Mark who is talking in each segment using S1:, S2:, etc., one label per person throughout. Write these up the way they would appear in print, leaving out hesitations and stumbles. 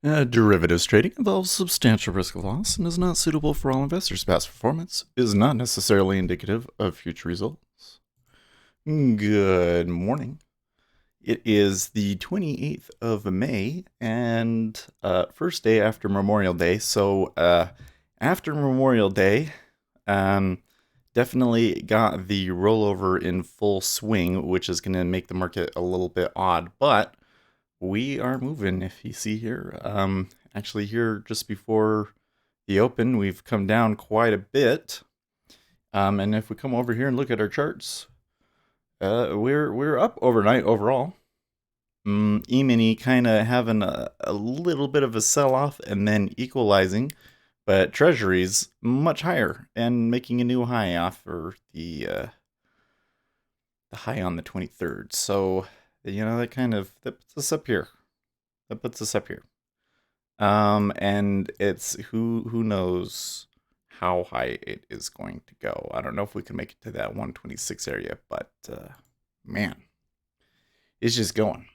S1: Derivatives trading involves substantial risk of loss and is not suitable for all investors. Past performance is not necessarily indicative of future results. Good morning. It is the 28th of May and first day after Memorial Day. So after Memorial Day, definitely got the rollover in full swing, which is going to make the market a little bit odd. But we are moving, if you see here. Actually, here just before the open, we've come down quite a bit. And if we come over here and look at our charts, we're up overnight overall. E-mini kind of having a little bit of a sell-off and then equalizing, but Treasuries much higher and making a new high off for the high on the 23rd. So that puts us up here. That puts us up here. And it's who knows how high it is going to go. I don't know if we can make it to that 126 area, but man, it's just going.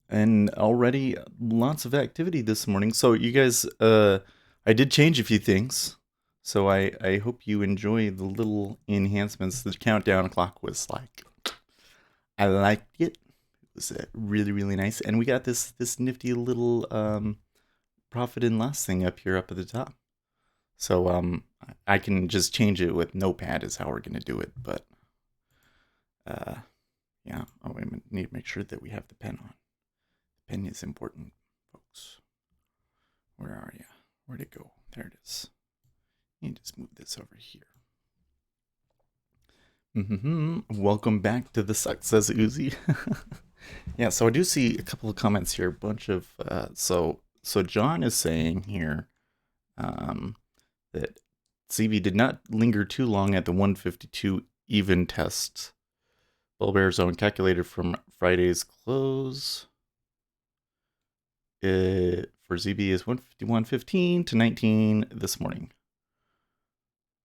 S1: And already lots of activity this morning. So you guys, I did change a few things. So I hope you enjoy the little enhancements. The countdown clock was like, I liked it. It was really, really nice. And we got this nifty little profit and loss thing up here up at the top. So I can just change it with Notepad is how we're going to do it. But yeah, we need to make sure that we have the pen on. The pen is important, folks. Where are you? Where'd it go? There it is. Let me just move this over here. Welcome back to the Suck, says Uzi. Yeah, so I do see a couple of comments here. A bunch of so John is saying here that CB did not linger too long at the 152 even test. Bull bear zone calculated from Friday's close. For ZB is 151.15 to 19 this morning.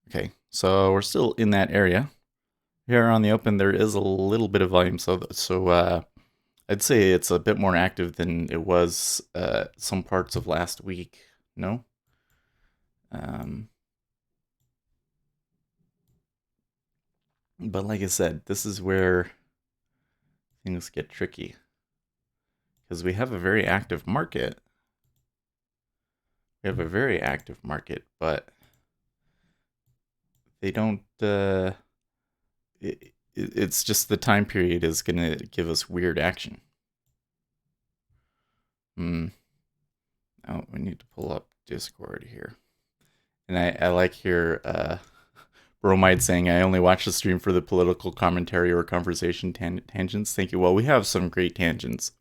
S1: Okay, so we're still in that area. Here on the open, there is a little bit of volume, so I'd say it's a bit more active than it was some parts of last week. No? But like I said, this is where things get tricky. Because we have a very active market. We have a very active market, but they don't... it's just the time period is going to give us weird action. Oh, we need to pull up Discord here. And I like here Bromide saying, I only watch the stream for the political commentary or conversation tangents. Thank you. Well, we have some great tangents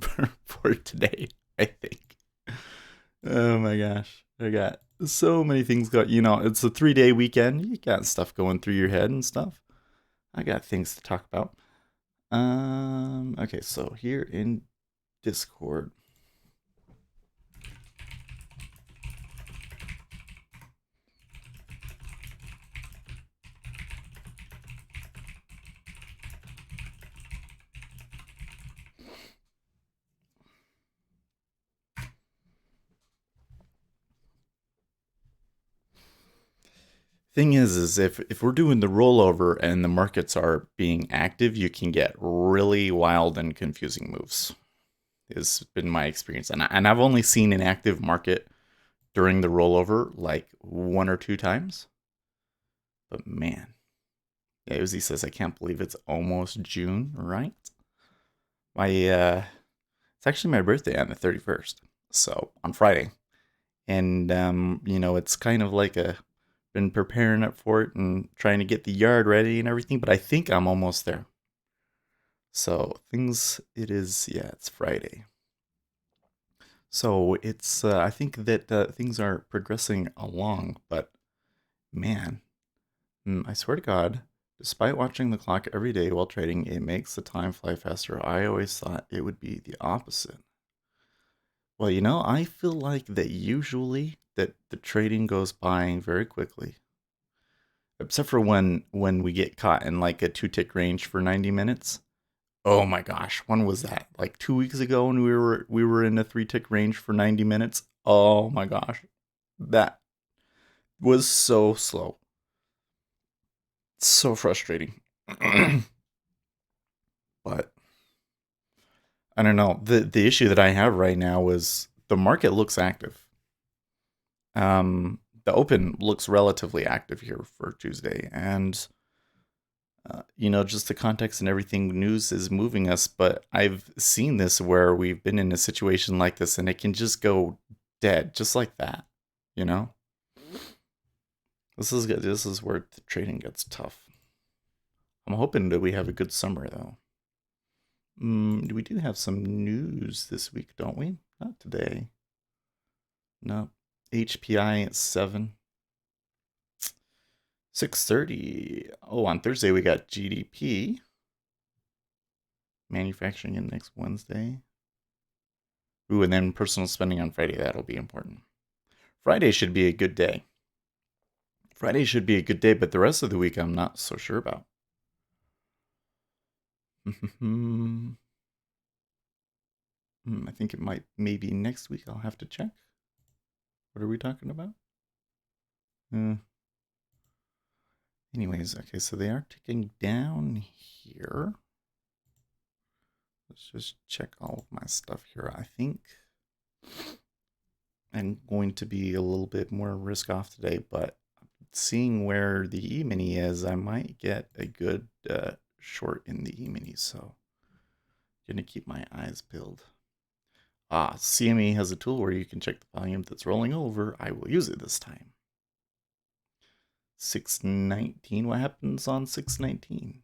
S1: for today, I think. Oh my gosh. I got so many things it's a 3-day weekend. You got stuff going through your head and stuff. I got things to talk about. Okay, so here in Discord. Thing is if we're doing the rollover and the markets are being active, you can get really wild and confusing moves. Has been my experience, and I've only seen an active market during the rollover like 1 or 2 times. But man, yeah, Uzi says I can't believe it's almost June, right? It's actually my birthday on the 31st, so on Friday, and it's kind of like been preparing up for it and trying to get the yard ready and everything, but I think I'm almost there. So it's Friday. So it's, I think that things are progressing along, but man, I swear to God, despite watching the clock every day while trading, it makes the time fly faster. I always thought it would be the opposite. Well, I feel like that usually that the trading goes by very quickly. Except for when we get caught in like a 2-tick range for 90 minutes. Oh my gosh, when was that? Like 2 weeks ago when we were in a 3 tick range for 90 minutes. Oh my gosh. That was so slow. So frustrating. But I don't know. The issue that I have right now is the market looks active. The open looks relatively active here for Tuesday, and just the context and everything, news is moving us. But I've seen this where we've been in a situation like this, and it can just go dead, just like that. You know, this is good. This is where the trading gets tough. I'm hoping that we have a good summer, though. We do have some news this week, don't we? Not today. No. HPI at 7. 6:30. Oh, on Thursday we got GDP. Manufacturing index Wednesday. Ooh, and then personal spending on Friday. That'll be important. Friday should be a good day. Friday should be a good day, but the rest of the week I'm not so sure about. I think it might, maybe next week I'll have to check. What are we talking about? Anyways, okay, so they are ticking down here. Let's just check all of my stuff here. I think I'm going to be a little bit more risk off today, but seeing where the E-mini is, I might get a good short in the E-mini, so I'm going to keep my eyes peeled. CME has a tool where you can check the volume that's rolling over. I will use it this time. 619. What happens on 619?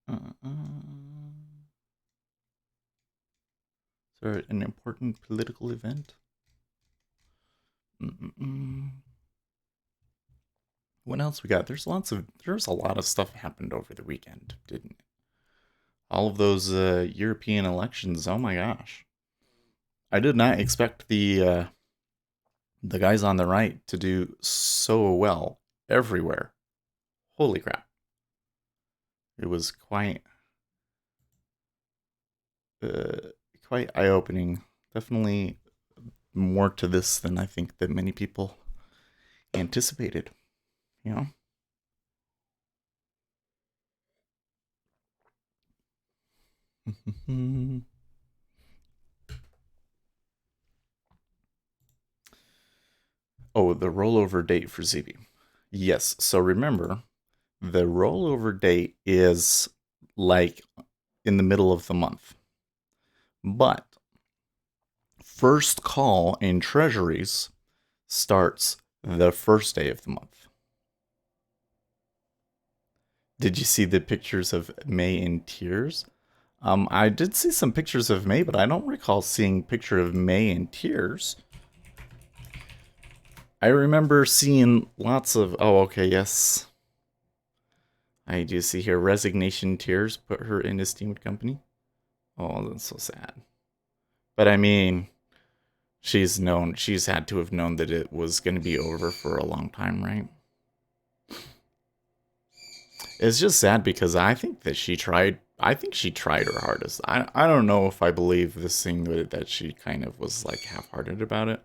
S1: Is there an important political event? What else we got? There's a lot of stuff happened over the weekend, didn't it? All of those European elections. Oh my gosh. I did not expect the guys on the right to do so well everywhere. Holy crap. It was quite eye-opening. Definitely more to this than I think that many people anticipated, you know? Oh, the rollover date for ZB. Yes, so remember, the rollover date is like in the middle of the month. But first call in Treasuries starts the first day of the month. Did you see the pictures of May in tears? I did see some pictures of May, but I don't recall seeing picture of May in tears. I remember seeing lots of. Oh, okay, yes. I do see here resignation tears put her in esteemed company. Oh, that's so sad. But I mean, she's had to have known that it was going to be over for a long time, right? It's just sad because I think she tried her hardest. I don't know if I believe this thing that she kind of was like half-hearted about it.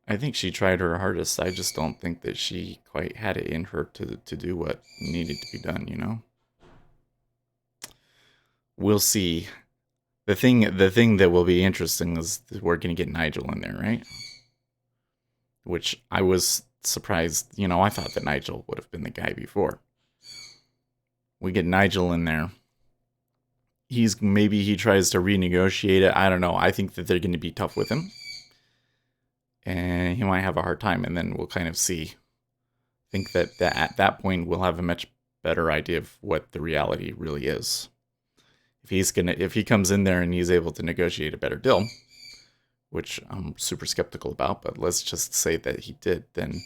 S1: I think she tried her hardest. I just don't think that she quite had it in her to do what needed to be done, you know? We'll see. The thing that will be interesting is we're gonna get Nigel in there, right? Which I was surprised. I thought that Nigel would have been the guy before. We get Nigel in there. Maybe he tries to renegotiate it. I don't know. I think that they're going to be tough with him, and he might have a hard time. And then we'll kind of see. I think that at that point we'll have a much better idea of what the reality really is. If he comes in there and he's able to negotiate a better deal, which I'm super skeptical about, but let's just say that he did, then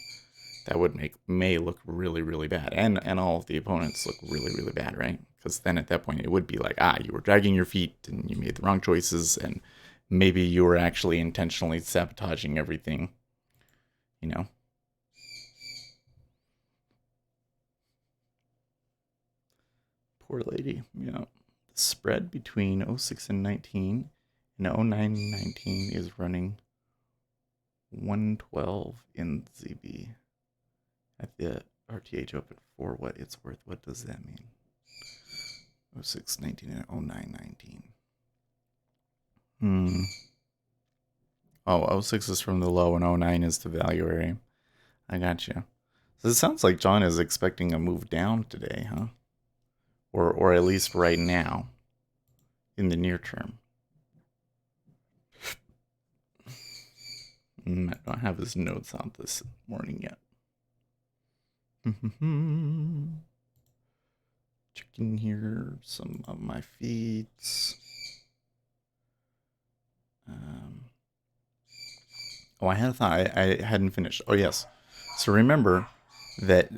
S1: that would make May look really, really bad, and all of the opponents look really, really bad, right? Because then at that point it would be like, you were dragging your feet and you made the wrong choices, and maybe you were actually intentionally sabotaging everything, you know. poor lady. Yeah. The spread between '06 and 19 and '09 and 19 is running 112 in ZB at the RTH Open for what it's worth. What does that mean? '06 19 and '09 19. Oh, '06 is from the low and '09 is the value area. I got you. So it sounds like John is expecting a move down today, huh? Or at least right now, in the near term. I don't have his notes out this morning yet. Checking here some of my feeds. I had a thought. I hadn't finished. Oh, yes. So remember that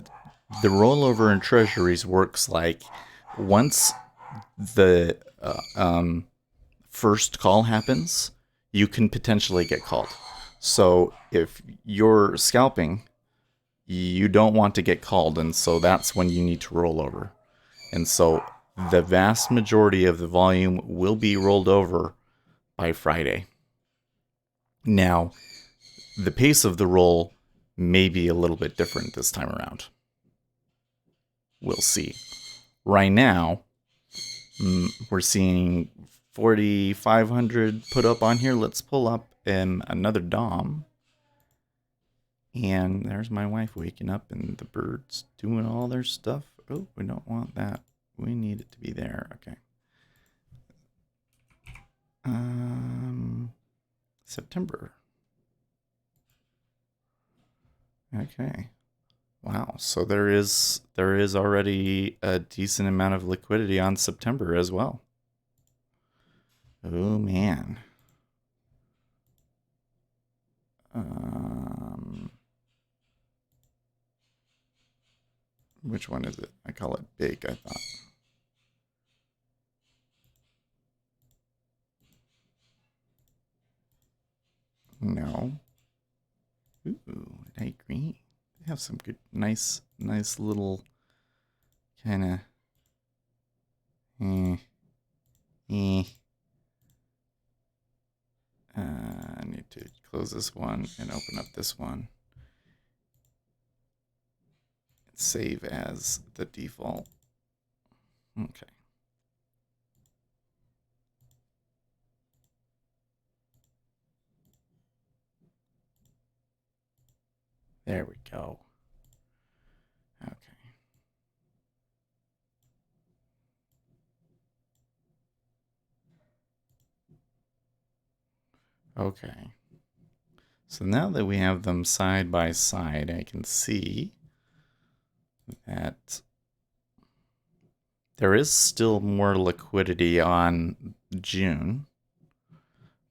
S1: the rollover in Treasuries works like once the first call happens, you can potentially get called. So if you're scalping, you don't want to get called, and so that's when you need to roll over. And so the vast majority of the volume will be rolled over by Friday. Now, the pace of the roll may be a little bit different this time around. We'll see. Right now, we're seeing 4,500 put up on here. Let's pull up another DOM. And there's my wife waking up and the birds doing all their stuff. Oh, we don't want that. We need it to be there. Okay. September. Okay. Wow. So there is already a decent amount of liquidity on September as well. Oh man. Which one is it? I call it big, I thought. No. Ooh, night green. They have some good, nice little kind of. I need to close this one and open up this one. Save as the default. Okay. There we go. Okay. Okay. So now that we have them side by side, I can see that there is still more liquidity on June,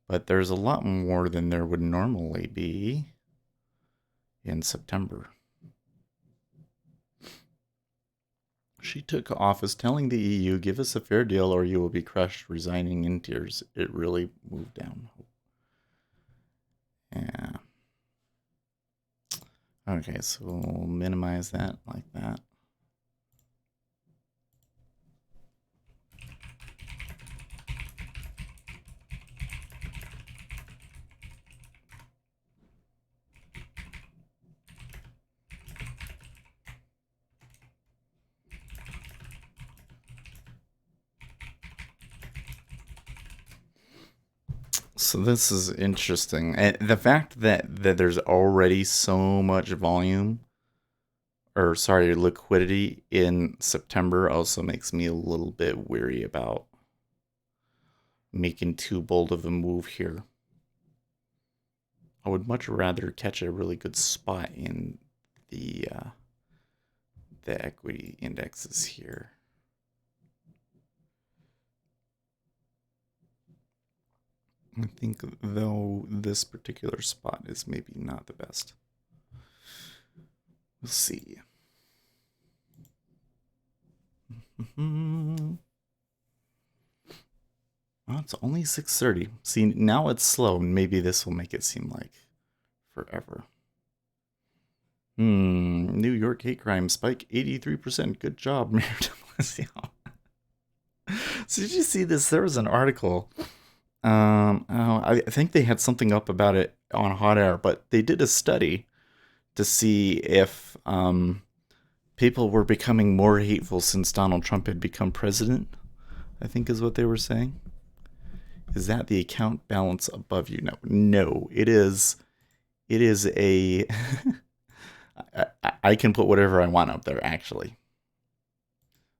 S1: but there's a lot more than there would normally be in September. She took office telling the EU, give us a fair deal or you will be crushed, resigning in tears. It really moved down. Yeah. Okay, so we'll minimize that like that. So this is interesting. And the fact that there's already so much volume, or sorry, liquidity in September also makes me a little bit weary about making too bold of a move here. I would much rather catch a really good spot in the equity indexes here. I think, though, this particular spot is maybe not the best. We'll see. Well, it's only 6:30. See, now it's slow. Maybe this will make it seem like forever. New York hate crime spike 83%. Good job, Mayor de Blasio. So did you see this? There was an article. I think they had something up about it on Hot Air, but they did a study to see if people were becoming more hateful since Donald Trump had become president. I think is what they were saying. Is that the account balance above you? No, no. It is. It is a. I can put whatever I want up there actually.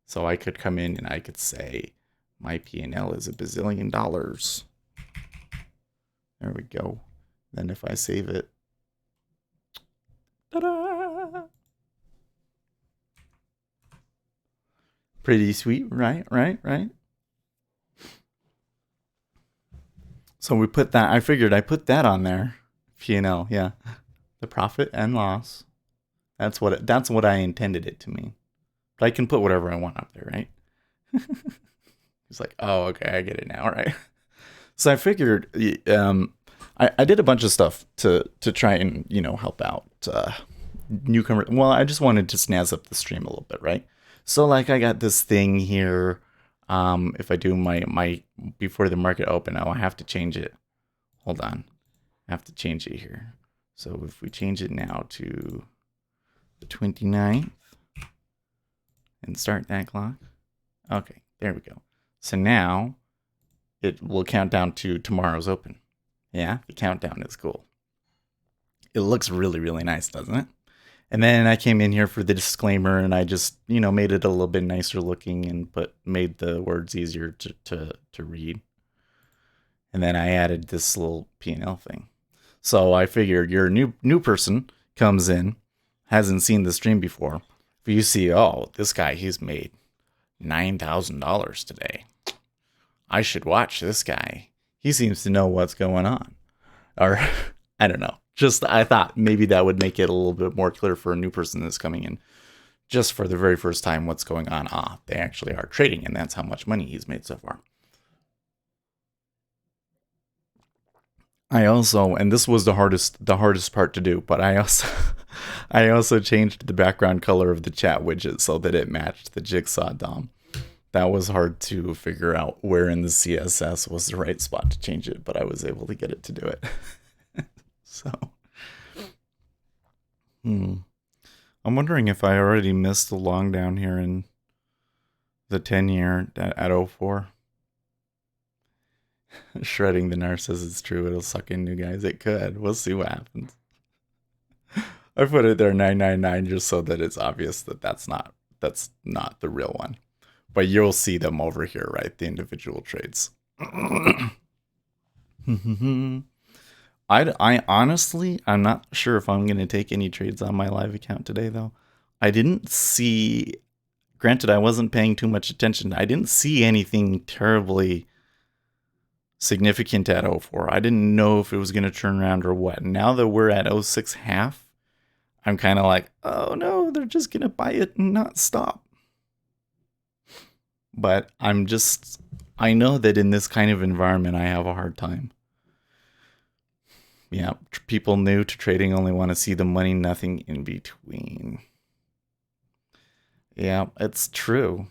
S1: So I could come in and I could say my P&L is $1 billion. There we go. Then if I save it, ta-da! Pretty sweet, right? Right? Right? So we put that. I figured I put that on there. P&L, yeah. The profit and loss. That's what I intended it to mean. But I can put whatever I want up there, right? It's like, oh, okay, I get it now, right? So I figured, I did a bunch of stuff to try and help out newcomer. Well, I just wanted to snazz up the stream a little bit, right? So like I got this thing here. If I do my before the market open, I have to change it. Hold on, I have to change it here. So if we change it now to the 29th and start that clock. Okay, there we go. So now it will count down to tomorrow's open. Yeah, the countdown is cool. It looks really, really nice, doesn't it? And then I came in here for the disclaimer and I just, made it a little bit nicer looking and made the words easier to read. And then I added this little P&L thing. So I figured you're a new person, comes in, hasn't seen the stream before. If you see, oh, this guy, he's made $9,000 today. I should watch this guy. He seems to know what's going on. Or, I don't know. Just, I thought maybe that would make it a little bit more clear for a new person that's coming in. Just for the very first time, what's going on. They actually are trading, and that's how much money he's made so far. I also, and this was the hardest part to do, but I also changed the background color of the chat widget so that it matched the jigsaw DOM. That was hard to figure out where in the CSS was the right spot to change it, but I was able to get it to do it. So, I'm wondering if I already missed the long down here in the 10-year at 04. Shredding the nar says it's true. It'll suck in new guys. It could. We'll see what happens. I put it there 999 just so that it's obvious that that's not the real one. But you'll see them over here, right? The individual trades. I honestly, I'm not sure if I'm going to take any trades on my live account today, though. I didn't see, granted, I wasn't paying too much attention. I didn't see anything terribly significant at 04. I didn't know if it was going to turn around or what. Now that we're at 06 half, I'm kind of like, oh no, they're just going to buy it and not stop. But I know that in this kind of environment, I have a hard time. Yeah, people new to trading only want to see the money, nothing in between. Yeah, it's true.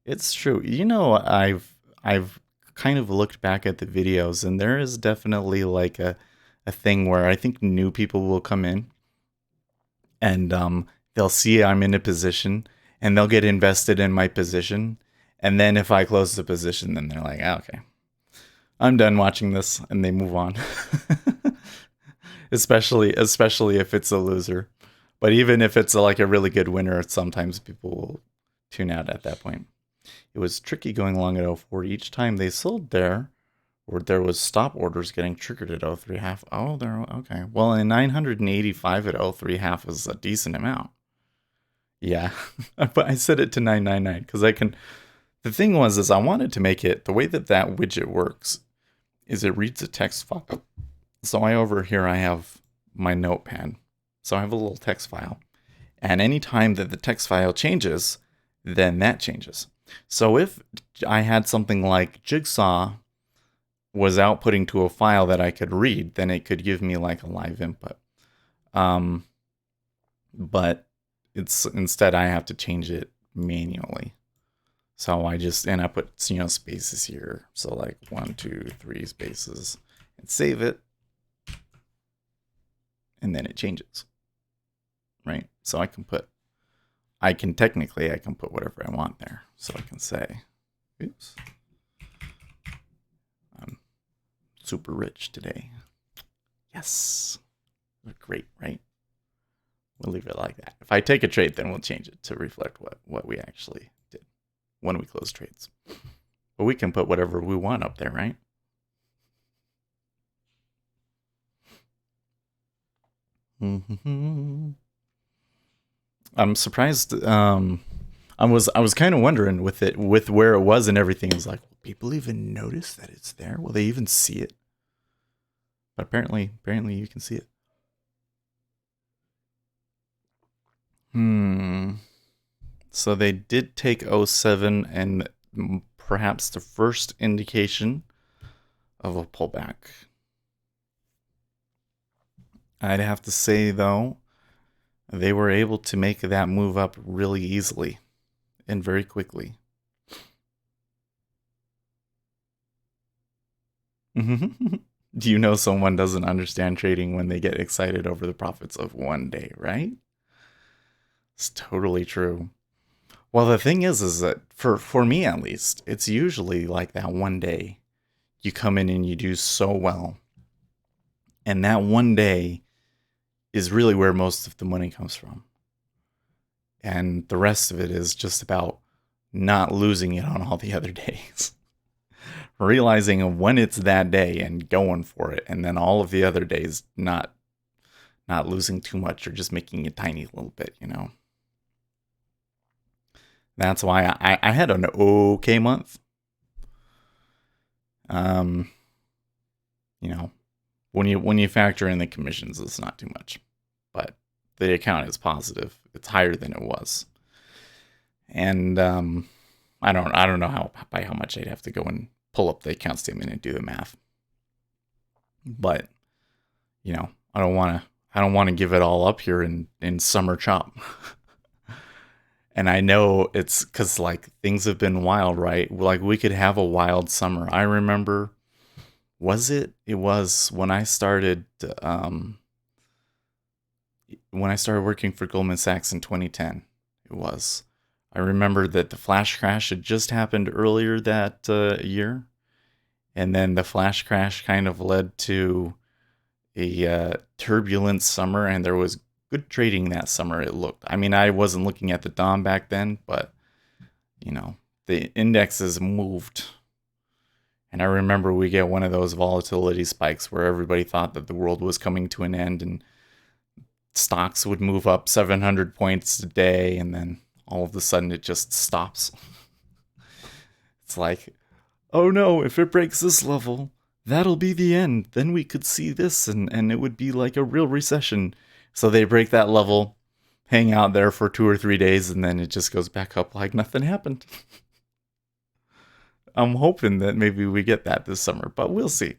S1: It's true. I've kind of looked back at the videos, and there is definitely like a thing where I think new people will come in and they'll see I'm in a position and they'll get invested in my position. And then if I close the position, then they're like, okay, I'm done watching this, and they move on. especially if it's a loser. But even if it's like a really good winner, sometimes people will tune out at that point. It was tricky going long at 04. Each time they sold there, or there was stop orders getting triggered at 03 half. Oh, they're okay. Well, in 985 at 03 half is a decent amount. Yeah, but I set it to 999 because I can. The thing is I wanted to make it, the way that widget works is it reads a text file. So over here, I have my notepad. So I have a little text file. And anytime that the text file changes, then that changes. So if I had something like Jigsaw was outputting to a file that I could read, then it could give me like a live input. But instead I have to change it manually. So I put, spaces here. So like 1, 2, 3 spaces and save it. And then it changes, right? So I can put whatever I want there. So I can say, oops, I'm super rich today. Yes. Great, right? We'll leave it like that. If I take a trade, then we'll change it to reflect what we actually did when we close trades. But we can put whatever we want up there, right? I'm surprised. I was kind of wondering with where it was and everything. I was like, will people even notice that it's there? Will they even see it? But apparently you can see it. So they did take '07 and perhaps the first indication of a pullback. I'd have to say, though, they were able to make that move up really easily and very quickly. Do you know someone doesn't understand trading when they get excited over the profits of one day, right? It's totally true. Well, the thing is that for me at least, it's usually like that one day you come in and you do so well. And that one day is really where most of the money comes from. And the rest of it is just about not losing it on all the other days. Realizing when it's that day and going for it, and then all of the other days not losing too much or just making a tiny little bit, That's why I had an okay month. When you factor in the commissions, it's not too much, but the account is positive. It's higher than it was, and I don't know by how much I'd have to go and pull up the account statement and do the math, but I don't want to give it all up here in summer chop. And I know it's because like things have been wild, right? Like we could have a wild summer. I remember, it was when I started working for Goldman Sachs in 2010. It was. I remember that the flash crash had just happened earlier that year, and then the flash crash kind of led to a turbulent summer, and there was good trading that summer. It looked. I mean, I wasn't looking at the DOM back then, but the indexes moved. And I remember we get one of those volatility spikes where everybody thought that the world was coming to an end and stocks would move up 700 points a day, and then all of a sudden it just stops. It's like, oh no, if it breaks this level, that'll be the end. Then we could see this, and it would be like a real recession. So they break that level, hang out there for 2 or 3 days, and then it just goes back up like nothing happened. I'm hoping that maybe we get that this summer, but we'll see.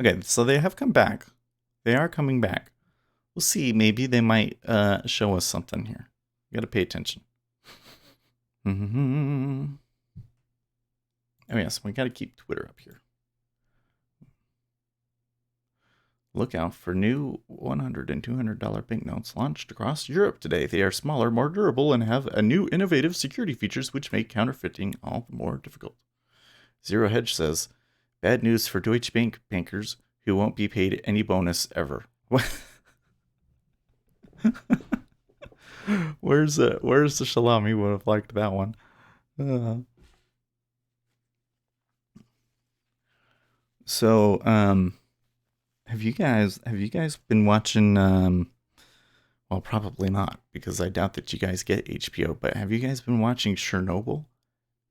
S1: Okay, so they have come back. They are coming back. We'll see. Maybe they might show us something here. You gotta pay attention. Oh yes, we gotta keep Twitter up here. Look out for new $100 and $200 banknotes launched across Europe today. They are smaller, more durable, and have a new innovative security features which make counterfeiting all the more difficult. Zero Hedge says, bad news for Deutsche Bank bankers who won't be paid any bonus ever. Where's the Shalami? Would have liked that one. So, have you guys been watching? Well, probably not, because I doubt that you guys get HBO. But have you guys been watching Chernobyl?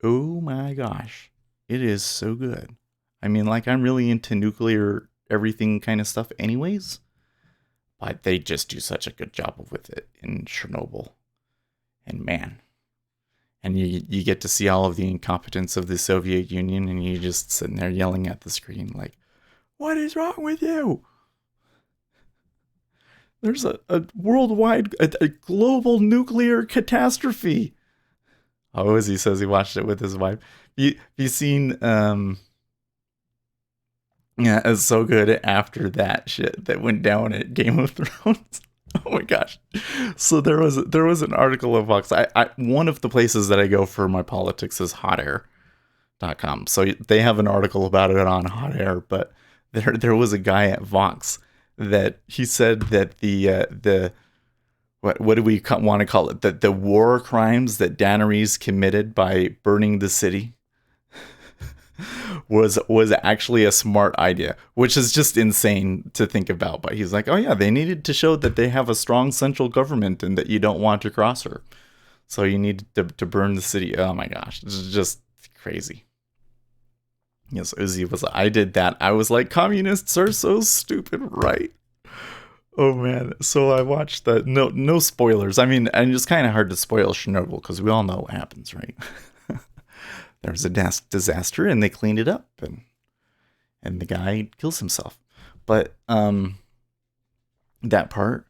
S1: Oh my gosh, it is so good. I mean, like I'm really into nuclear everything kind of stuff, anyways. But they just do such a good job with it in Chernobyl, and man. And you get to see all of the incompetence of the Soviet Union, and you just sitting there yelling at the screen like, what is wrong with you? There's a worldwide, a global nuclear catastrophe. Oh, as he says he watched it with his wife. You seen yeah, it's so good after that shit that went down at Game of Thrones. Oh my gosh. So there was an article of Vox. I one of the places that I go for my politics is hotair.com. So they have an article about it on Hot Air, but there was a guy at Vox that he said that the what do we want to call it? That the war crimes that Daenerys committed by burning the city was actually a smart idea, which is just insane to think about. But he's like, oh yeah, they needed to show that they have a strong central government and that you don't want to cross her, so you need to burn the city. Oh my gosh, it's just crazy. Yes, Uzi was. I did that. I was like, communists are so stupid, right? Oh man. So I watched that. No spoilers. I mean, and it's kind of hard to spoil Chernobyl because we all know what happens, right? There was a disaster and they cleaned it up, and the guy kills himself. But that part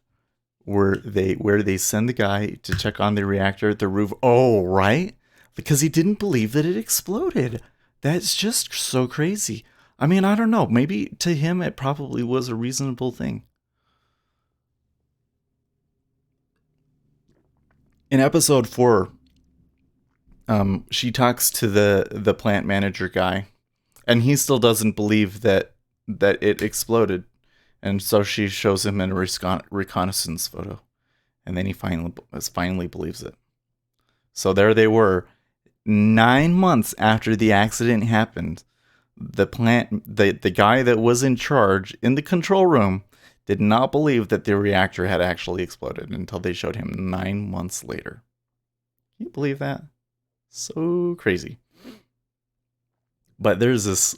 S1: where they send the guy to check on the reactor at the roof. Oh, right, because he didn't believe that it exploded. That's just so crazy. I mean, I don't know. Maybe to him it probably was a reasonable thing. In episode 4, she talks to the plant manager guy, and he still doesn't believe that it exploded, and so she shows him a reconnaissance photo, and then he finally believes it. So there they were, 9 months after the accident happened. The guy that was in charge in the control room did not believe that the reactor had actually exploded until they showed him 9 months later. Can you believe that? So crazy. But there's this.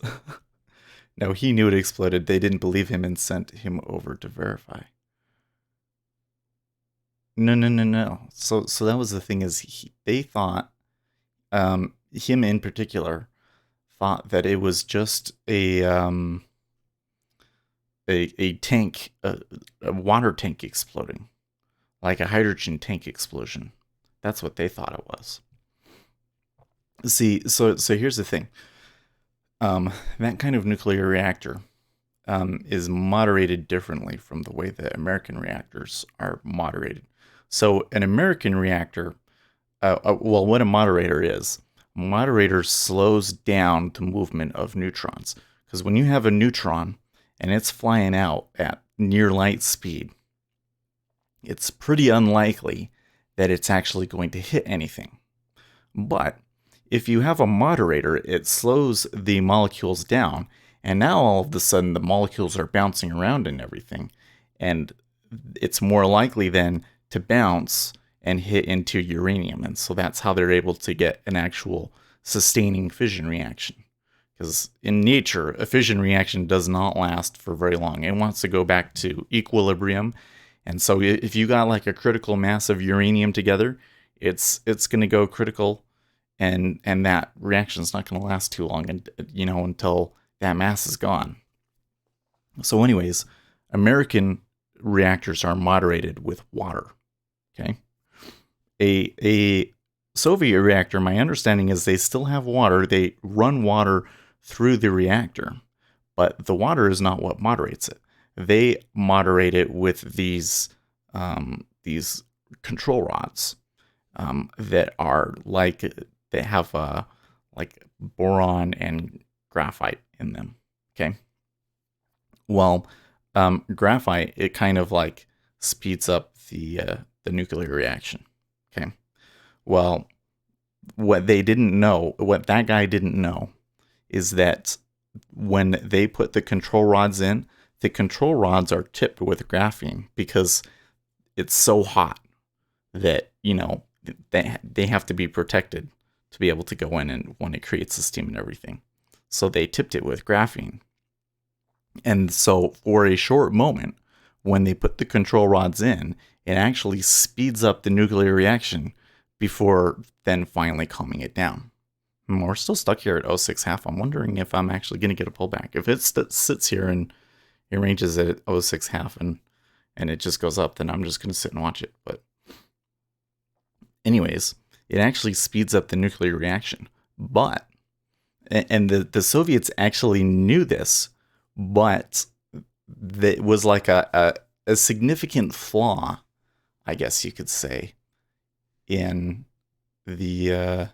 S1: No, he knew it exploded. They didn't believe him and sent him over to verify. No, no, no, no. So that was the thing, is they thought, him in particular thought that it was just a tank, a water tank exploding, like a hydrogen tank explosion. That's what they thought it was. See, so here's the thing. That kind of nuclear reactor is moderated differently from the way that American reactors are moderated. So an American reactor, well, what a moderator slows down the movement of neutrons. Because when you have a neutron and it's flying out at near light speed, it's pretty unlikely that it's actually going to hit anything. But if you have a moderator, it slows the molecules down, and now all of a sudden the molecules are bouncing around and everything, and it's more likely then to bounce and hit into uranium. And so that's how they're able to get an actual sustaining fission reaction. Because in nature, a fission reaction does not last for very long. It wants to go back to equilibrium. And so if you got like a critical mass of uranium together, it's going to go critical, and that reaction is not going to last too long, and until that mass is gone. So anyways, American reactors are moderated with water. Okay. A Soviet reactor, my understanding is they still have water. They run water through the reactor, but the water is not what moderates it. They moderate it with these control rods that are like, they have like boron and graphite in them. Okay. Well, graphite, it kind of like speeds up the nuclear reaction. Okay. Well, what that guy didn't know, is that when they put the control rods in, the control rods are tipped with graphene because it's so hot that, they have to be protected to be able to go in and when it creates the steam and everything. So they tipped it with graphene. And so for a short moment, when they put the control rods in, it actually speeds up the nuclear reaction before then finally calming it down. And we're still stuck here at 0.6 I'm wondering if I'm actually going to get a pullback. If it sits here and it ranges at 0.6 and it just goes up, then I'm just going to sit and watch it. But anyways, it actually speeds up the nuclear reaction. But, and the Soviets actually knew this, but it was like a significant flaw, I guess you could say, in the,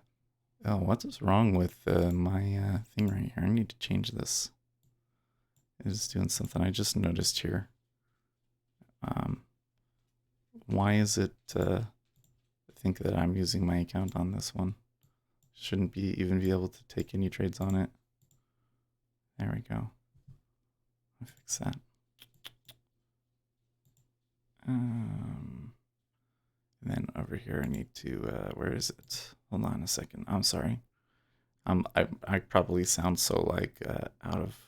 S1: oh, what's wrong with my thing right here? I need to change this. It's doing something I just noticed here. Why is it think that I'm using my account on this one? Shouldn't be even be able to take any trades on it. There we go. I'll fix that. And then over here I need to, where is it? Hold on a second. I'm sorry. I probably sound so like out of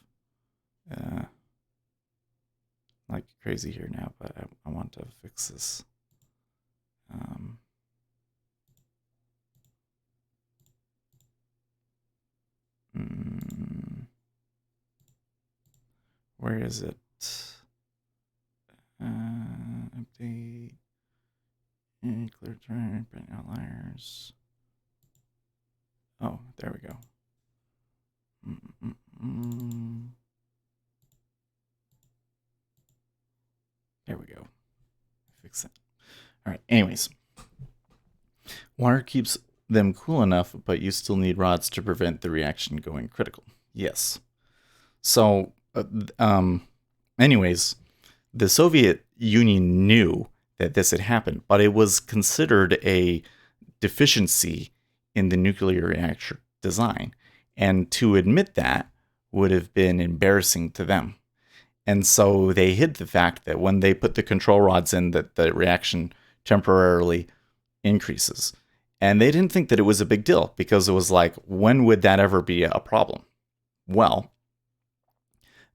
S1: like crazy here now, but I want to fix this. Where is it? Update. Clear turn, print outliers. Oh, there we go. There we go. Fix that. All right. Anyways, water keeps them cool enough, but you still need rods to prevent the reaction going critical. Yes. So, anyways, the Soviet Union knew that this had happened, but it was considered a deficiency in the nuclear reactor design. And to admit that would have been embarrassing to them. And so they hid the fact that when they put the control rods in, that the reaction temporarily increases. And they didn't think that it was a big deal because it was like, when would that ever be a problem? Well,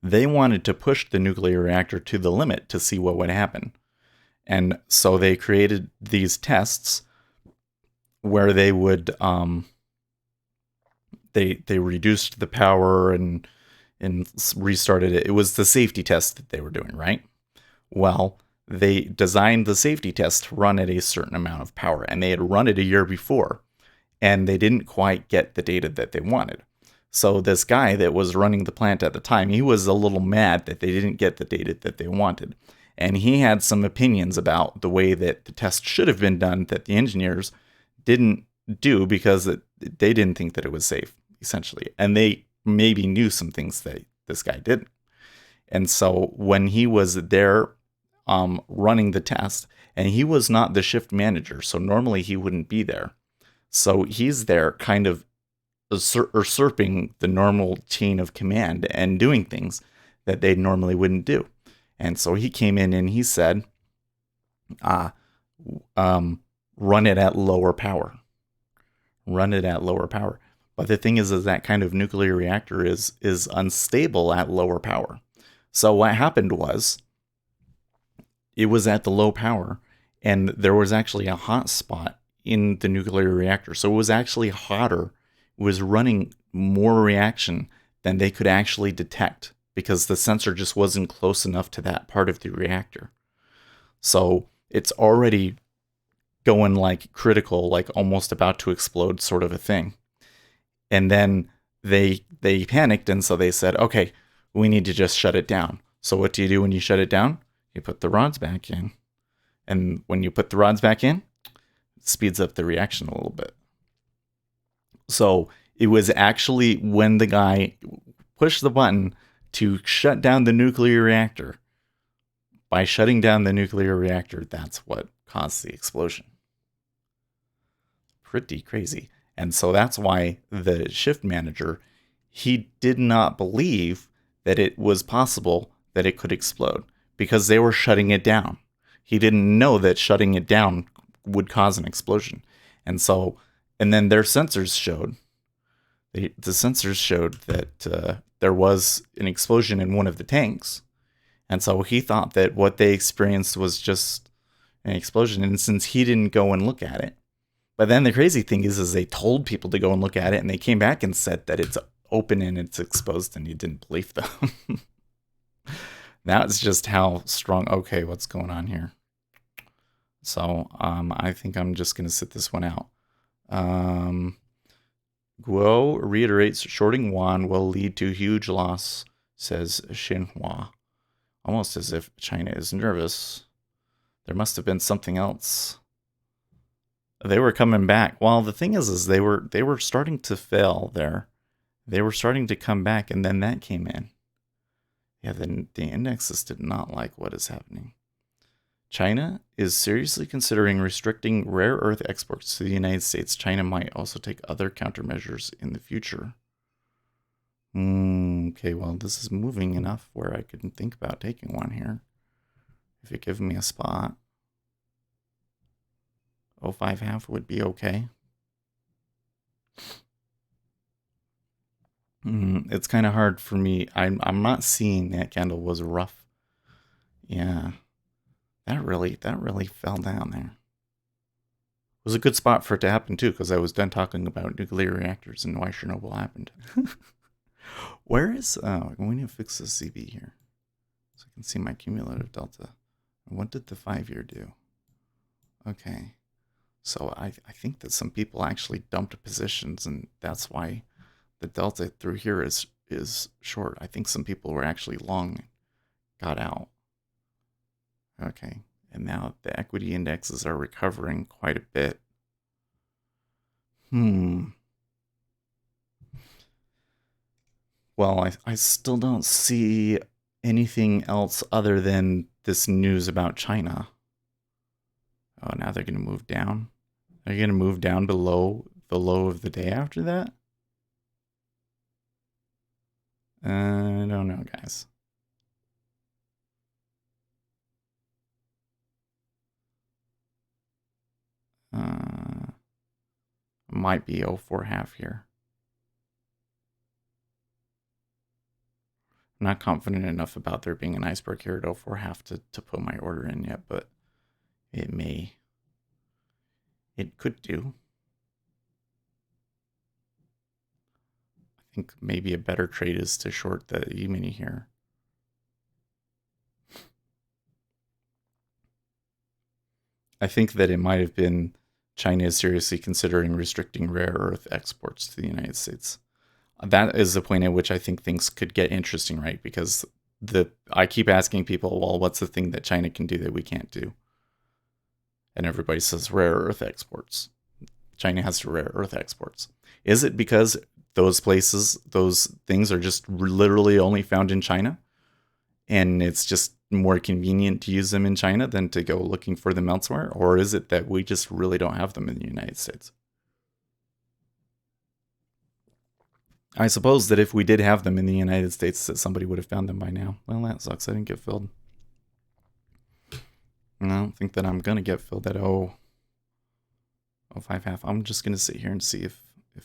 S1: they wanted to push the nuclear reactor to the limit to see what would happen. And so they created these tests where they would they reduced the power and restarted it. It was the safety test that they were doing, right? Well, they designed the safety test to run at a certain amount of power, and they had run it a year before, and they didn't quite get the data that they wanted. So this guy that was running the plant at the time, he was a little mad that they didn't get the data that they wanted. And he had some opinions about the way that the test should have been done that the engineers didn't do because they didn't think that it was safe, essentially. And they maybe knew some things that this guy didn't. And so when he was there running the test, and he was not the shift manager, so normally he wouldn't be there. So he's there kind of usurping the normal chain of command and doing things that they normally wouldn't do. And so he came in and he said, run it at lower power. Run it at lower power. But the thing is that kind of nuclear reactor is unstable at lower power. So what happened was, it was at the low power, and there was actually a hot spot in the nuclear reactor. So it was actually hotter. It was running more reaction than they could actually detect because the sensor just wasn't close enough to that part of the reactor. So it's already going like critical, like almost about to explode sort of a thing. And then they panicked, and so they said, okay, we need to just shut it down. So what do you do when you shut it down? You put the rods back in. And when you put the rods back in, it speeds up the reaction a little bit. So it was actually when the guy pushed the button to shut down the nuclear reactor. By shutting down the nuclear reactor, that's what caused the explosion. Pretty crazy. And so that's why the shift manager, he did not believe that it was possible that it could explode because they were shutting it down. He didn't know that shutting it down would cause an explosion. And so, and then their sensors showed, the sensors showed that there was an explosion in one of the tanks. And so he thought that what they experienced was just an explosion. And since he didn't go and look at it, but then the crazy thing is they told people to go and look at it, and they came back and said that it's open and it's exposed, and he didn't believe them. That's just how strong. Okay, what's going on here? So I think I'm just going to sit this one out. Um, Guo reiterates shorting yuan will lead to huge loss, says Xinhua. Almost as if China is nervous. There must have been something else. They were coming back. Well, the thing is they were starting to fail there. They were starting to come back, and then that came in. Yeah, then the indexes did not like what is happening. China is seriously considering restricting rare earth exports to the United States. China might also take other countermeasures in the future. Okay, well, this is moving enough where I could think about taking one here. If it gives me a spot. 0.5 half would be okay. It's kind of hard for me. I'm not seeing that candle was rough. Yeah, that really fell down there. It was a good spot for it to happen too, because I was done talking about nuclear reactors and why Chernobyl happened. Where is? Oh, we need to fix the CB here, so I can see my cumulative delta. What did the 5-year do? Okay, so I think that some people actually dumped positions, and that's why the delta through here is short. I think some people were actually long, got out. Okay, and now the equity indexes are recovering quite a bit. Well, I still don't see anything else other than this news about China. Oh, now they're going to move down. They're going to move down below the low of the day after that? I don't know, guys. Might be 0.4 half here. I'm not confident enough about there being an iceberg here at 0.4 half to put my order in yet, but it may. It could do. I think maybe a better trade is to short the E-mini here. I think that it might have been China is seriously considering restricting rare earth exports to the United States. That is the point at which I think things could get interesting, right? Because I keep asking people, well, what's the thing that China can do that we can't do? And everybody says rare earth exports. China has rare earth exports. Is it because those places, those things are just literally only found in China? And it's just more convenient to use them in China than to go looking for them elsewhere? Or is it that we just really don't have them in the United States? I suppose that if we did have them in the United States, that somebody would have found them by now. Well, that sucks. I didn't get filled. I don't think that I'm going to get filled at 0.5 half. I'm just going to sit here and see if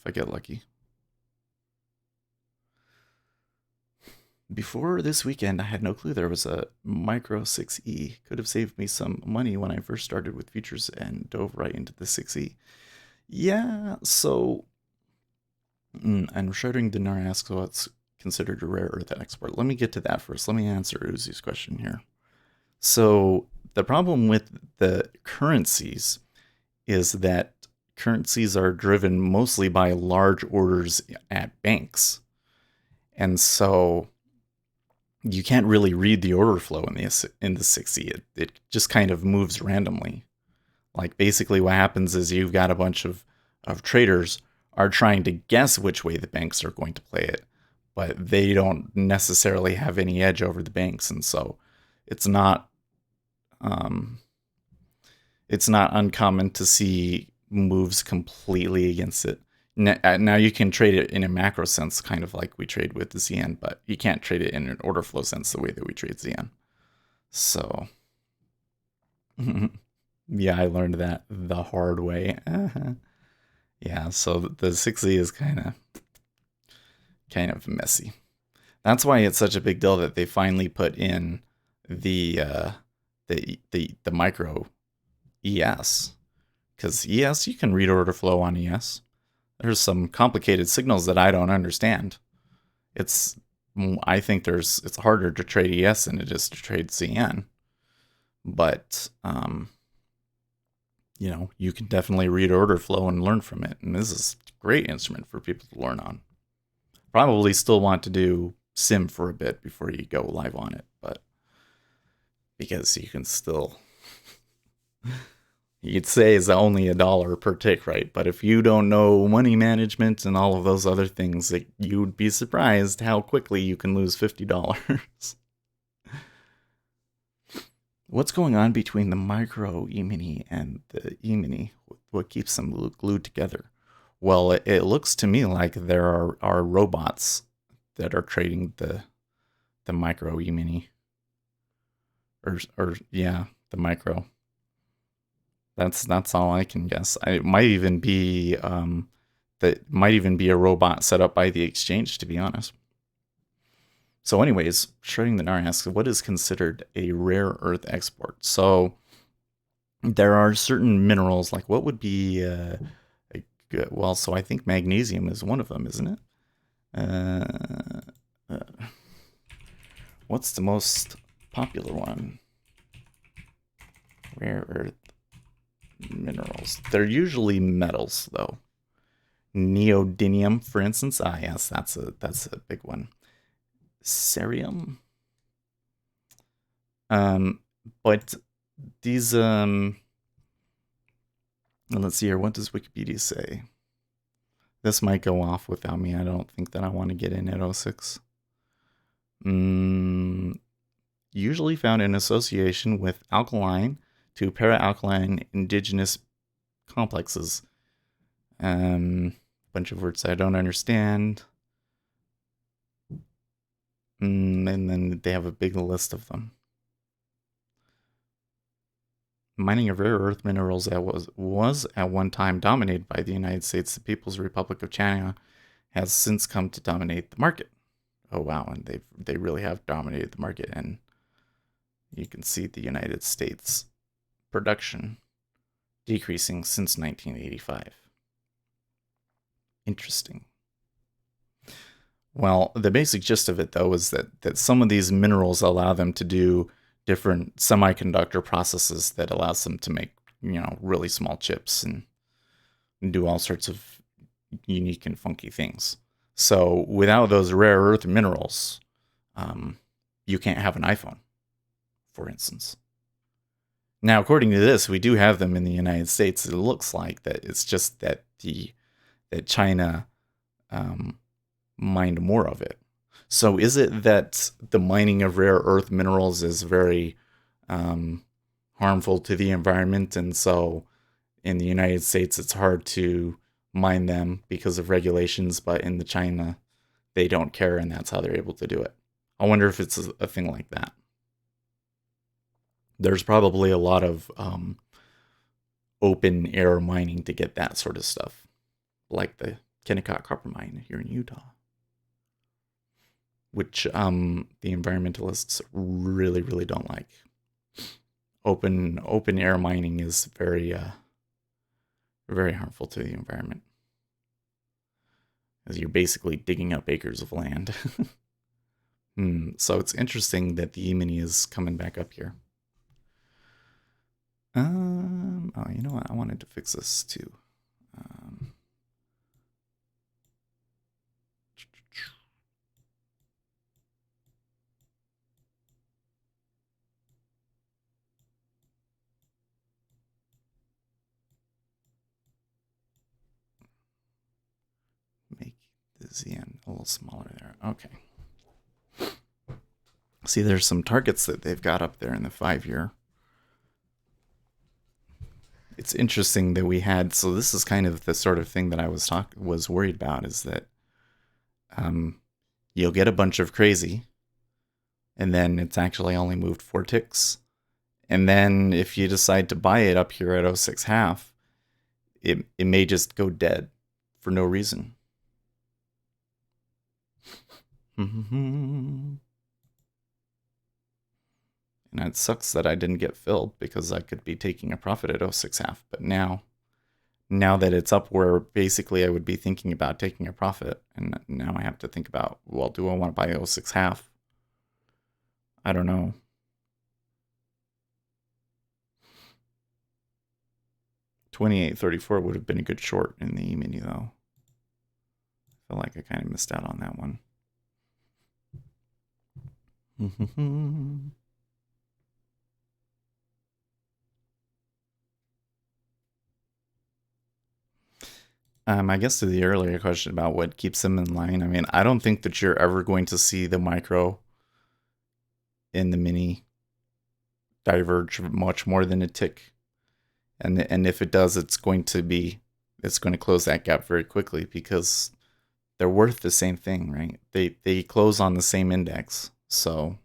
S1: I get lucky. Before this weekend, I had no clue there was a micro 6E. Could have saved me some money when I first started with futures and dove right into the 6E. Yeah, so and sharding dinar asks what's considered a rare earth export. Let me get to that first. Let me answer Uzi's question here. So the problem with the currencies is that currencies are driven mostly by large orders at banks. And so you can't really read the order flow in the 6E. It just kind of moves randomly. Like basically what happens is you've got a bunch of traders are trying to guess which way the banks are going to play it, but they don't necessarily have any edge over the banks, and so it's not uncommon to see moves completely against it. Now you can trade it in a macro sense, kind of like we trade with the ZN, but you can't trade it in an order flow sense the way that we trade ZN. So, yeah, I learned that the hard way. Yeah, so the 6E is kind of messy. That's why it's such a big deal that they finally put in the micro ES, because ES, you can read order flow on ES. There's some complicated signals that I don't understand. I think it's harder to trade ES than it is to trade CN. But you can definitely read order flow and learn from it. And this is a great instrument for people to learn on. Probably still want to do sim for a bit before you go live on it, but because you can still, you could say it's only $1 per tick, right? But if you don't know money management and all of those other things, you'd be surprised how quickly you can lose $50. What's going on between the micro E-mini and the E-mini? What keeps them glued together? Well, it looks to me like there are robots that are trading the micro E-mini. Or yeah, the micro. That's all I can guess. It might even be that might even be a robot set up by the exchange, to be honest. So, anyways, Shredding the Nar asks, what is considered a rare earth export? So, there are certain minerals, like what would be well, so I think magnesium is one of them, isn't it? Uh, uh, what's the most popular one? Rare earth minerals. They're usually metals, though. Neodymium, for instance. Ah, yes, that's a big one. Cerium. But these let's see here. What does Wikipedia say? This might go off without me. I don't think that I want to get in at O6. Usually found in association with alkaline to para-alkaline indigenous complexes. Bunch of words I don't understand. And then they have a big list of them. Mining of rare earth minerals that was at one time dominated by the United States, the People's Republic of China has since come to dominate the market. Oh wow, and they really have dominated the market, and you can see the United States production decreasing since 1985. Interesting. Well, the basic gist of it, though, is that some of these minerals allow them to do different semiconductor processes that allows them to make, really small chips and do all sorts of unique and funky things. So without those rare earth minerals, you can't have an iPhone, for instance. Now, according to this, we do have them in the United States. It looks like that it's just that China mined more of it. So is it that the mining of rare earth minerals is very harmful to the environment, and so in the United States it's hard to mine them because of regulations, but in the China they don't care, and that's how they're able to do it? I wonder if it's a thing like that. There's probably a lot of open air mining to get that sort of stuff, like the Kennecott copper mine here in Utah, which the environmentalists really, really don't like. Open air mining is very very harmful to the environment, as you're basically digging up acres of land. So it's interesting that the E-mini is coming back up here. Oh, you know what? I wanted to fix this too. Make the ZN a little smaller there. Okay. See, there's some targets that they've got up there in the 5-year. It's interesting that we had. So this is kind of the sort of thing that I was worried about, is that you'll get a bunch of crazy, and then it's actually only moved 4 ticks. And then if you decide to buy it up here at 06 half, it may just go dead for no reason. And it sucks that I didn't get filled, because I could be taking a profit at 06 half. But now that it's up where basically I would be thinking about taking a profit, and now I have to think about, well, do I want to buy 06 half? I don't know. 28.34 would have been a good short in the E-mini, though. I feel like I kind of missed out on that one. I guess to the earlier question about what keeps them in line, I mean, I don't think that you're ever going to see the micro in the mini diverge much more than a tick. And if it does, it's going to close that gap very quickly because they're worth the same thing, right? They close on the same index. So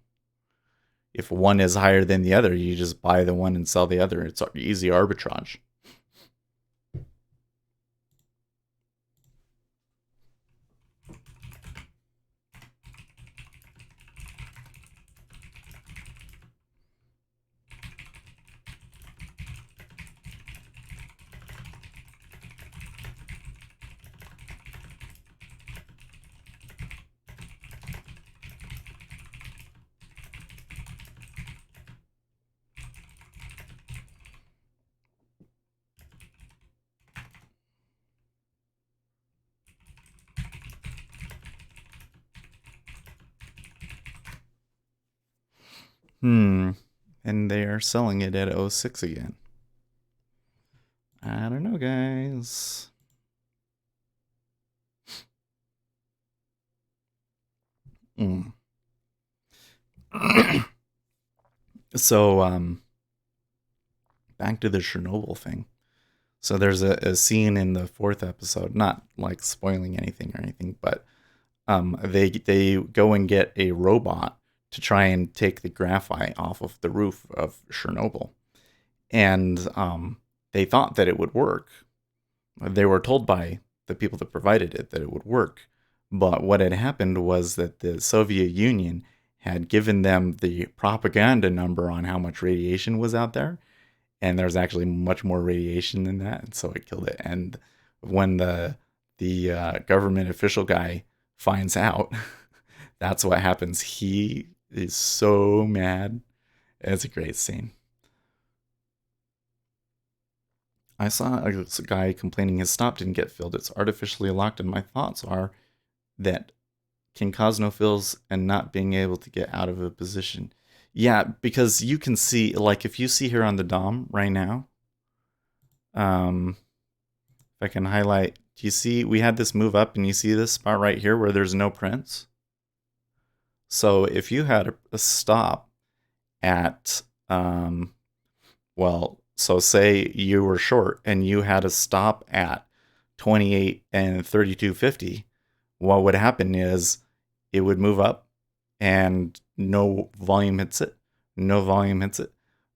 S1: if one is higher than the other, you just buy the one and sell the other. It's easy arbitrage. And they are selling it at 06 again. I don't know, guys. So, back to the Chernobyl thing. So there's a scene in the 4th episode, not like spoiling anything or anything, but they go and get a robot to try and take the graphite off of the roof of Chernobyl, and they thought that it would work. They were told by the people that provided it that it would work, but what had happened was that the Soviet Union had given them the propaganda number on how much radiation was out there, and there's actually much more radiation than that, and so it killed it. And when the government official guy finds out, that's what happens. He is so mad. It's a great scene. I saw a guy complaining his stop didn't get filled. It's artificially locked, and my thoughts are that can cause no fills and not being able to get out of a position. Yeah, because you can see, like, if you see here on the DOM right now, if I can highlight, do you see we had this move up, and you see this spot right here where there's no prints? So if you had a stop at, well, so say you were short and you had a stop at 28 and 32.50, what would happen is it would move up and no volume hits it. No volume hits it.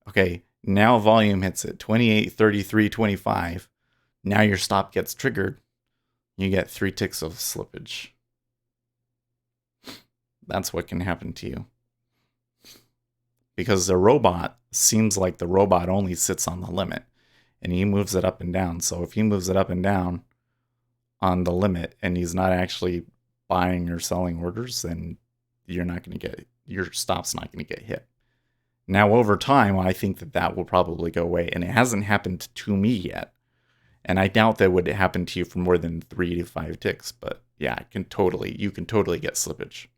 S1: Okay, now volume hits it. 28, 33, 25. Now your stop gets triggered. You get 3 ticks of slippage. That's what can happen to you. Because the robot seems like the robot only sits on the limit and he moves it up and down. So if he moves it up and down on the limit and he's not actually buying or selling orders, then you're not going to get, your stop's not going to get hit. Now, over time, I think that will probably go away, and it hasn't happened to me yet. And I doubt that would happen to you for more than 3 to 5 ticks, but yeah, you can totally get slippage.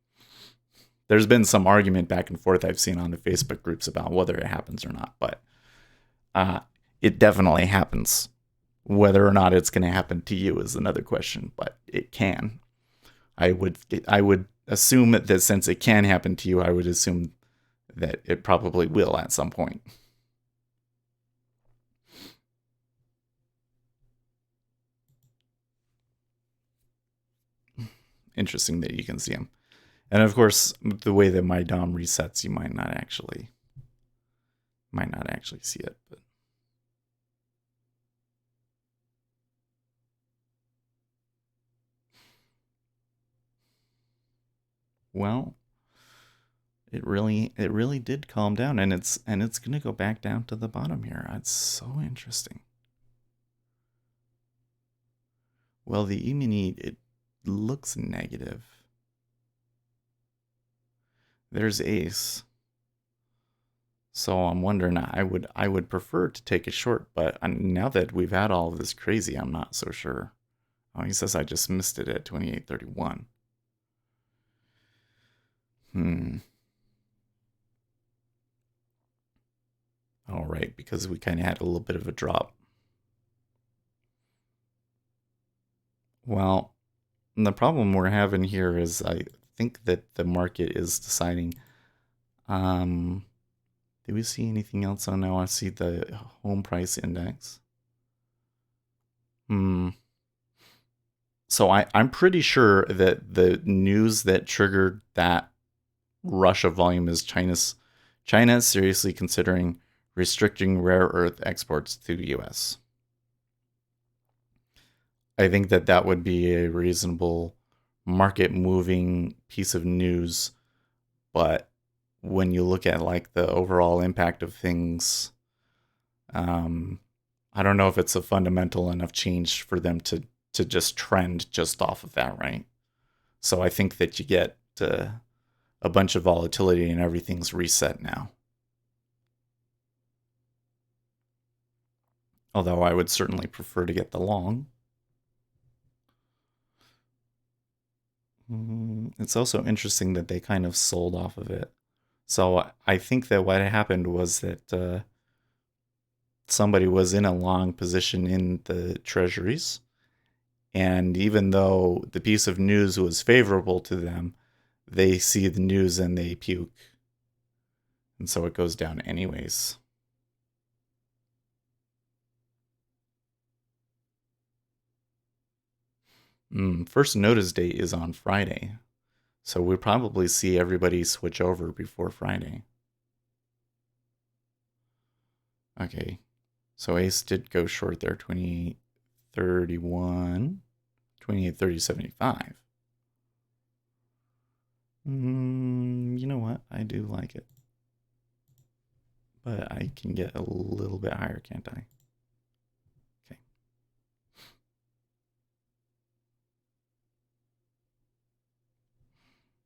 S1: There's been some argument back and forth I've seen on the Facebook groups about whether it happens or not, but it definitely happens. Whether or not it's going to happen to you is another question, but it can. I would assume that since it can happen to you, I would assume that it probably will at some point. Interesting that you can see them. And of course, the way that my DOM resets, you might not actually see it, but well, it really did calm down, and it's gonna go back down to the bottom here. It's so interesting. Well, the E-mini, it looks negative. There's ace. So I'm wondering, I would prefer to take a short, but now that we've had all of this crazy, I'm not so sure. Oh, he says I just missed it at 28.31. Hmm. All right, because we kind of had a little bit of a drop. Well, the problem we're having here is I think that the market is deciding. Um, do we see anything else on now? I see the home price index. Hmm. So I'm pretty sure that the news that triggered that rush of volume is China is seriously considering restricting rare earth exports to the US. I think that that would be a reasonable market moving piece of news, but when you look at like the overall impact of things, um, I don't know if it's a fundamental enough change for them to just trend just off of that, right? So I think that you get a bunch of volatility and everything's reset now. Although I would certainly prefer to get the long. It's also interesting that they kind of sold off of it. So I think that what happened was that somebody was in a long position in the treasuries. And even though the piece of news was favorable to them, they see the news and they puke. And so it goes down anyways. First notice date is on Friday. So we'll probably see everybody switch over before Friday. Okay. So Ace did go short there, 28.31, 28.30.75. You know what? I do like it. But I can get a little bit higher, can't I? Okay.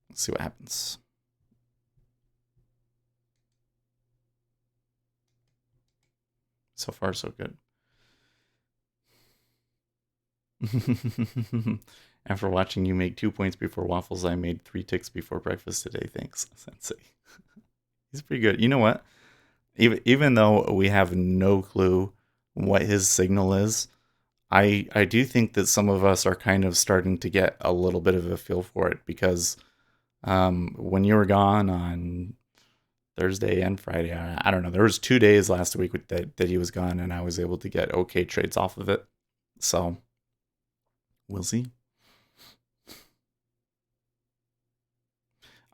S1: Let's see what happens. So far, so good. After watching you make 2 points before waffles, I made 3 ticks before breakfast today. Thanks, Sensei. He's pretty good. You know what? Even though we have no clue what his signal is, I do think that some of us are kind of starting to get a little bit of a feel for it because when you were gone on Thursday and Friday, I don't know, there was 2 days last week that he was gone, and I was able to get okay trades off of it. So we'll see.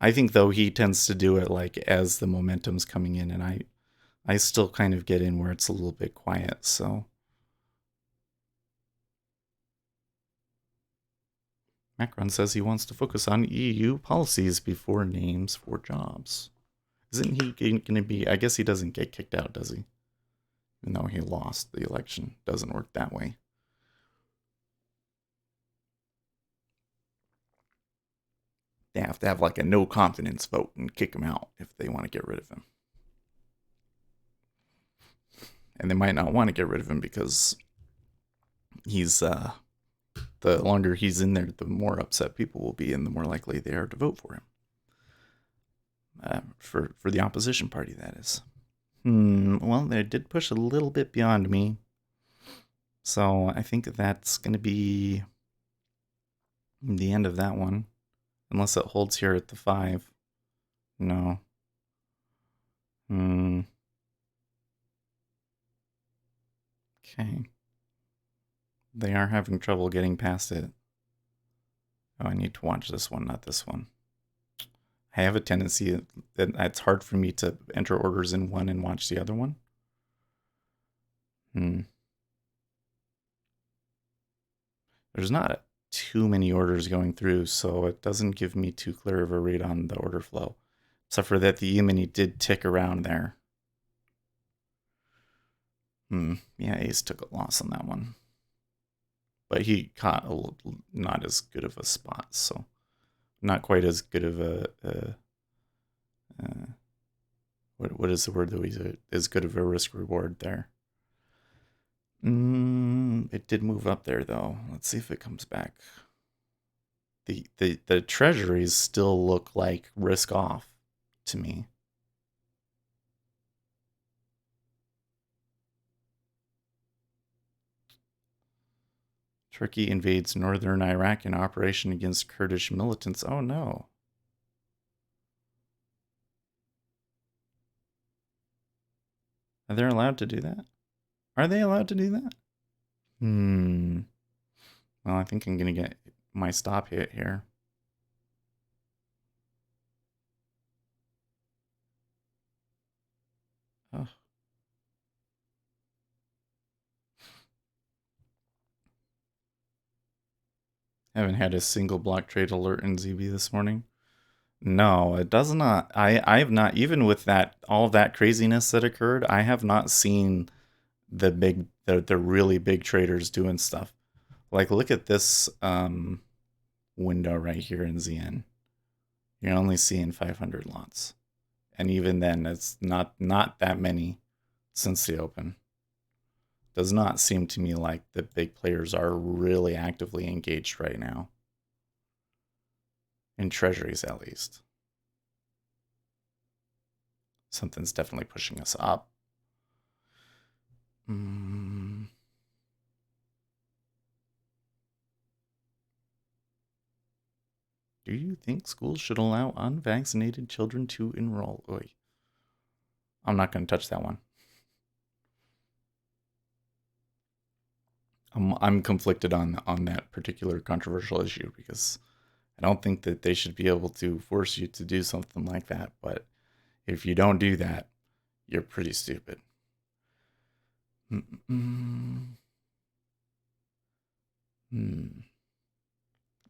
S1: I think though he tends to do it like as the momentum's coming in, and I still kind of get in where it's a little bit quiet. So Macron says he wants to focus on EU policies before names for jobs. Isn't he going to be? I guess he doesn't get kicked out, does he? Even though he lost the election, doesn't work that way. They have to have like a no confidence vote and kick him out if they want to get rid of him. And they might not want to get rid of him because he's the longer he's in there, the more upset people will be, and the more likely they are to vote for him. For the opposition party, that is. Well, they did push a little bit beyond me, so I think that's going to be the end of that one, unless it holds here at the 5. No. Hmm. Okay. They are having trouble getting past it. Oh, I need to watch this one, not this one. I have a tendency that it's hard for me to enter orders in one and watch the other one. There's not too many orders going through, so it doesn't give me too clear of a read on the order flow. Except for that the E-mini did tick around there. Yeah, Ace took a loss on that one. But he caught not as good of a spot, so not quite as good of a What is the word that we said is good of a risk reward there? It did move up there though. Let's see if it comes back. The treasuries still look like risk off to me. Turkey invades northern Iraq in operation against Kurdish militants. Oh no. Are they allowed to do that? Are they allowed to do that? Hmm. Well, I think I'm going to get my stop hit here. Oh. Haven't had a single block trade alert in ZB this morning. No, it does not. I have not, even with that, all that craziness that occurred, I have not seen the really big traders doing stuff. Like, look at this window right here in ZN. You're only seeing 500 lots. And even then, it's not that many since the open. Does not seem to me like the big players are really actively engaged right now. In treasuries, at least. Something's definitely pushing us up. Do you think schools should allow unvaccinated children to enroll? Oy. I'm not going to touch that one. I'm conflicted on that particular controversial issue because I don't think that they should be able to force you to do something like that. But if you don't do that, you're pretty stupid.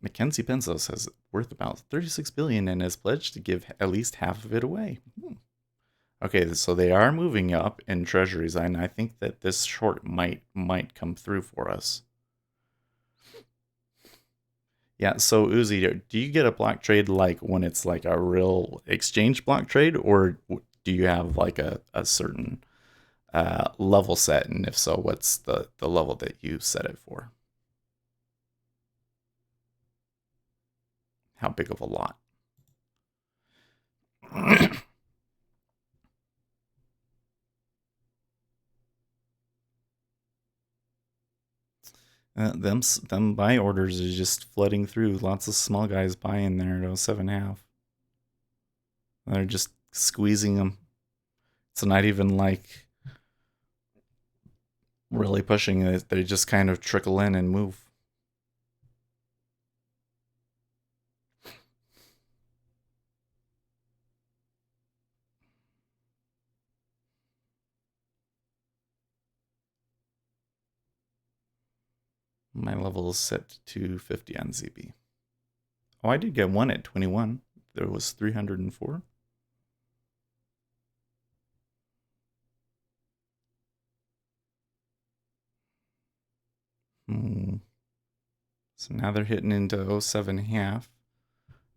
S1: Mackenzie Penzo says worth about 36 billion and has pledged to give at least half of it away. Okay, so they are moving up in treasuries, and I think that this short might come through for us. Yeah, so Uzi, do you get a block trade like when it's like a real exchange block trade, or do you have like a certain level set? And if so, what's the level that you set it for? How big of a lot? Them buy orders is just flooding through. Lots of small guys buying there at 07.5. They're just squeezing them. It's not even like really pushing it. They just kind of trickle in and move. My level is set to 50 on ZB. Oh, I did get one at 21. There was 304. So now they're hitting into 07.5.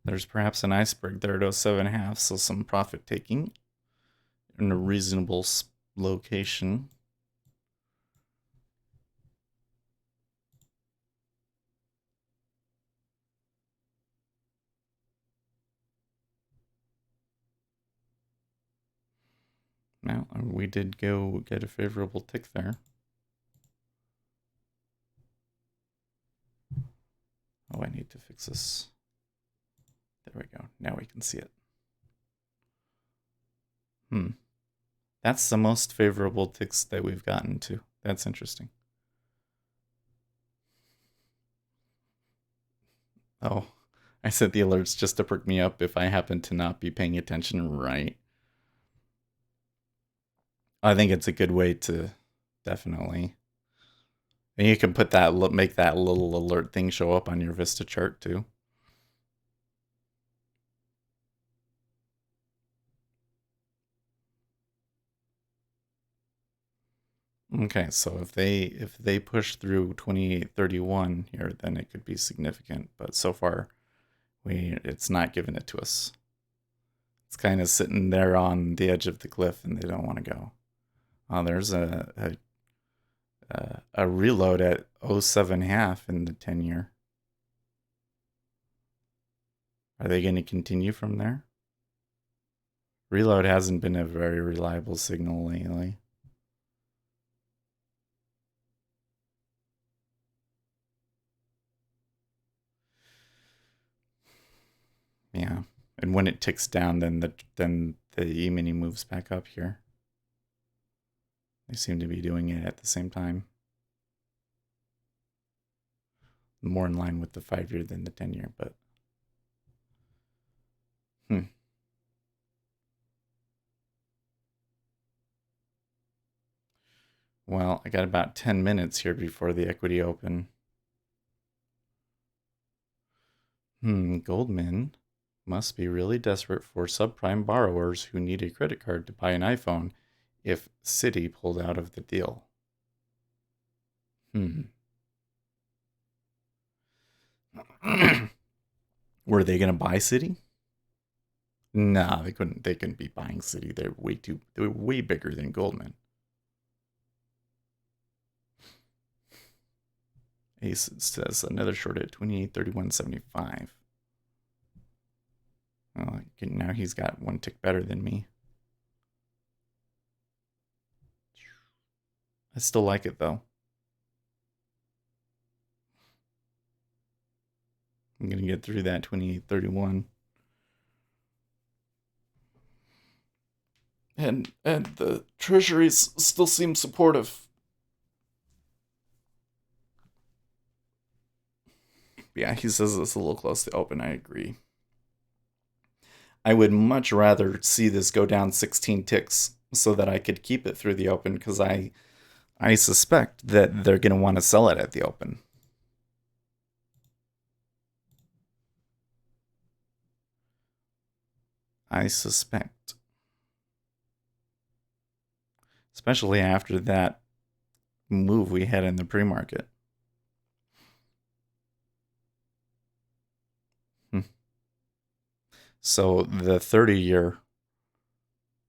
S1: There's perhaps an iceberg there at 07.5, so some profit taking in a reasonable location. Now, we did go get a favorable tick there. Oh, I need to fix this. There we go. Now we can see it. That's the most favorable ticks that we've gotten to. That's interesting. Oh, I set the alerts just to perk me up if I happen to not be paying attention right. I think it's a good way to definitely. And you can put that, make that little alert thing show up on your Vista chart too. Okay, so if they push through 2831 here, then it could be significant. But so far, it's not giving it to us. It's kind of sitting there on the edge of the cliff, and they don't want to go. Oh, there's a reload at 07.5 in the 10-year. Are they going to continue from there? Reload hasn't been a very reliable signal lately. Yeah, and when it ticks down, then the E-mini moves back up here. They seem to be doing it at the same time. More in line with the 5-year than the 10-year, but Well, I got about 10 minutes here before the equity open. Goldman must be really desperate for subprime borrowers who need a credit card to buy an iPhone if Citi pulled out of the deal. Were they going to buy Citi? Nah, they couldn't. They couldn't be buying Citi. They're way bigger than Goldman. Ace says another short at 28.3175. Well, now he's got one tick better than me. I still like it though. I'm gonna get through that 28.31. And the Treasuries still seem supportive. Yeah, he says it's a little close to open. I agree. I would much rather see this go down 16 ticks so that I could keep it through the open because I suspect that they're going to want to sell it at the open. I suspect. Especially after that move we had in the pre-market. So the 30-year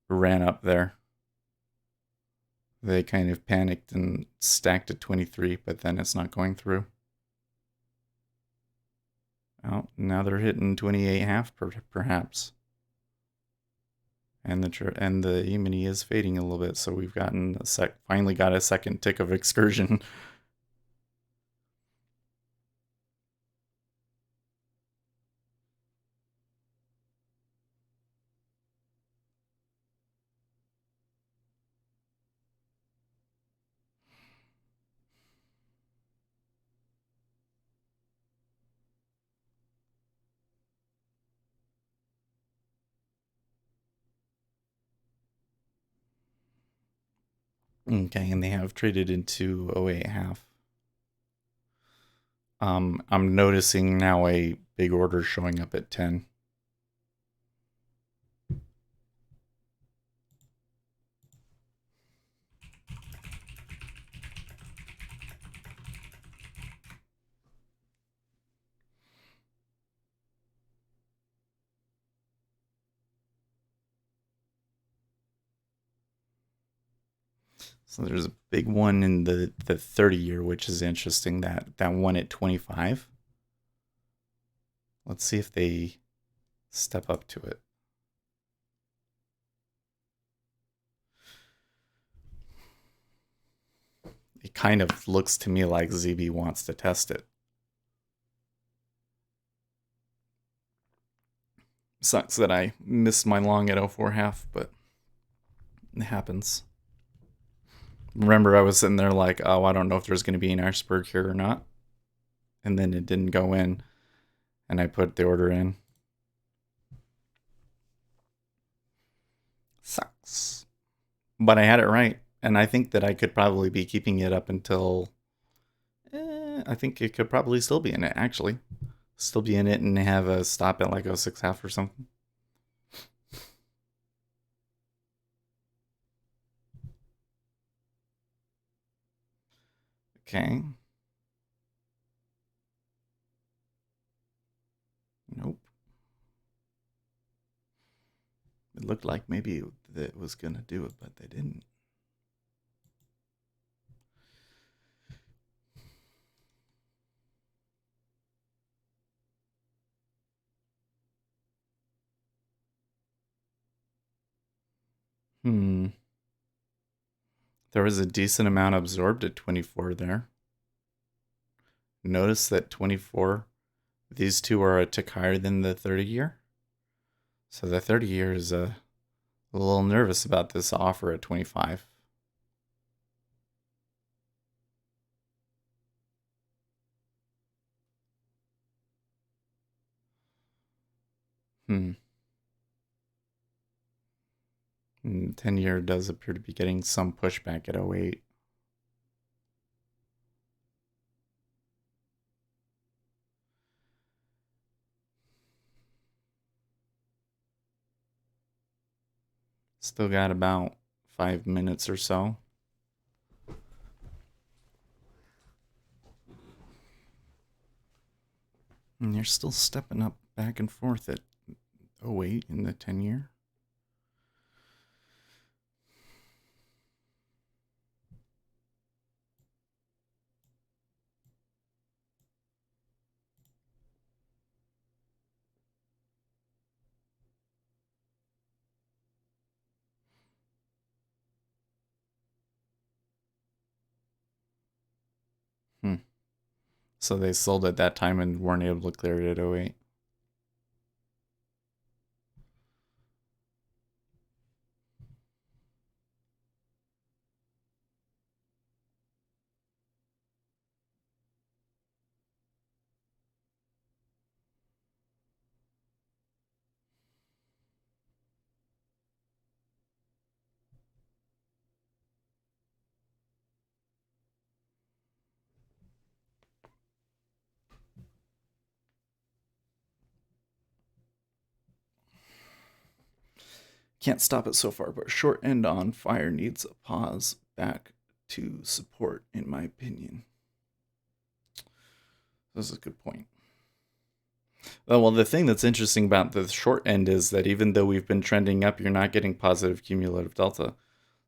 S1: ran up there. They kind of panicked and stacked at 23, but then it's not going through. Oh, now they're hitting 28.5 perhaps. And the E-mini is fading a little bit, so we've finally got a second tick of excursion. Okay, and they have traded into 08.5. I'm noticing now a big order showing up at 10. So there's a big one in the 30-year, which is interesting. That one at 25. Let's see if they step up to it. It kind of looks to me like ZB wants to test it. Sucks that I missed my long at 04.5, but it happens. Remember, I was sitting there like, oh, I don't know if there's going to be an iceberg here or not. And then it didn't go in, and I put the order in. Sucks. But I had it right, and I think that I could probably be keeping it up until... I think it could probably still be in it, actually. Still be in it and have a stop at like 06.5 or something. Okay. Nope. looked like maybe that was going to do it, but they didn't. There was a decent amount absorbed at 24 there. Notice that 24, these two are a tick higher than the 30 year. So the 30 year is a little nervous about this offer at 25. Hmm. 10 year does appear to be getting some pushback at 08. Still got about 5 minutes or so. And you're still stepping up back and forth at 08 in the 10 year. Hmm. So they sold at that time and weren't able to clear it at 08. Can't stop it so far, but short end on fire needs a pause back to support, in my opinion. This is a good point. Well, the thing that's interesting about the short end is that even though we've been trending up, you're not getting positive cumulative delta.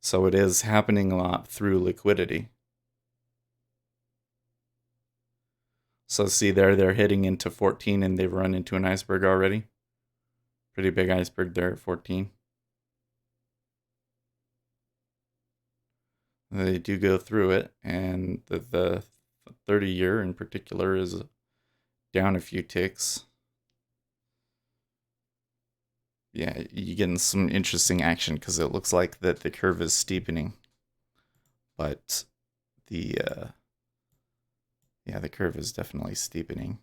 S1: So it is happening a lot through liquidity. So see there, they're hitting into 14 and they've run into an iceberg already. Pretty big iceberg there at 14. They do go through it, and the 30 year in particular is down a few ticks. Yeah, you're getting some interesting action because it looks like that the curve is steepening, but the the curve is definitely steepening,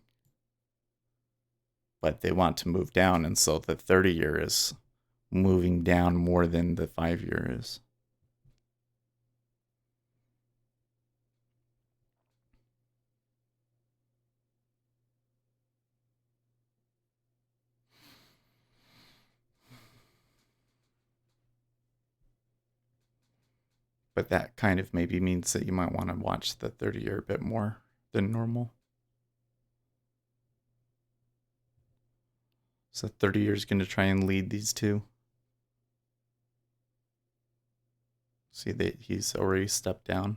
S1: but they want to move down, and so the 30 year is moving down more than the 5 year is. But that kind of maybe means that you might want to watch the 30 year a bit more than normal. So 30 years is going to try and lead these two. See that he's already stepped down.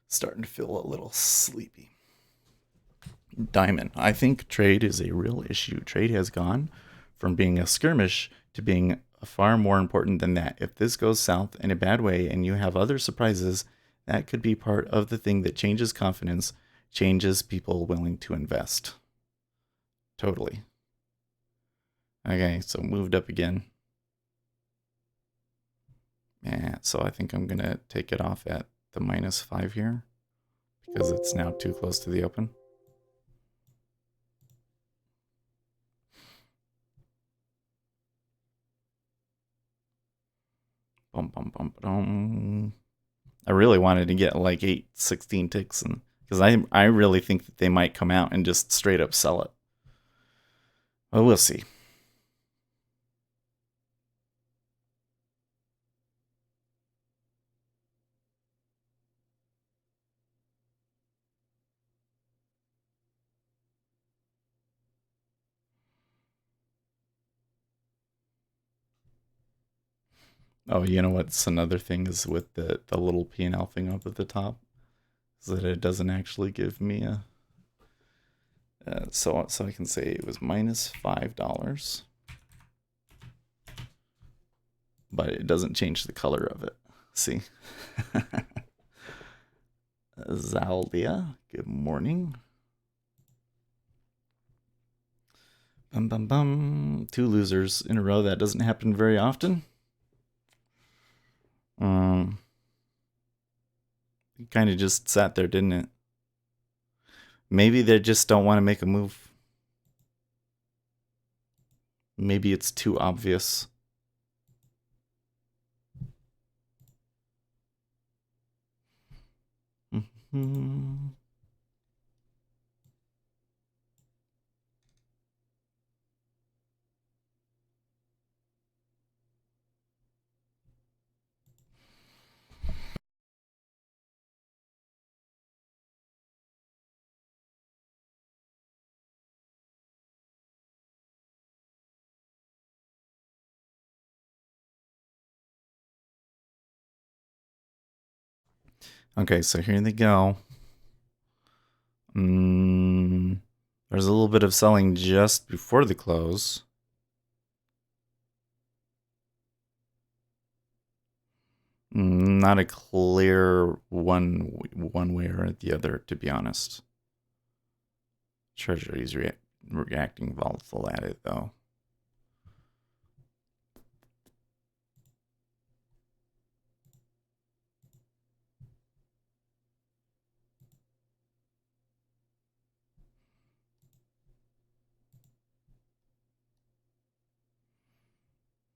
S1: Starting to feel a little sleepy. Diamond. I think trade is a real issue. Trade has gone from being a skirmish to being far more important than that. If this goes south in a bad way and you have other surprises, that could be part of the thing that changes confidence, changes people willing to invest. Totally. Okay, so moved up again. Yeah, so I think I'm going to take it off at the -5 here because it's now too close to the open. Bum, bum, bum, bum. I really wanted to get like 8-16 ticks, and because I really think that they might come out and just straight up sell it. Well, we'll see. Oh, you know what's another thing is with the little P&L thing up at the top is that it doesn't actually give me a so I can say it was minus $5, but it doesn't change the color of it. See, Zaldia, good morning. Bum bum bum. 2 losers in a row. That doesn't happen very often. It kind of just sat there, didn't it? Maybe they just don't want to make a move. Maybe it's too obvious. Mm-hmm. Okay, so here they go. There's a little bit of selling just before the close. Not a clear one way or the other, to be honest. Treasuries reacting volatile at it, though.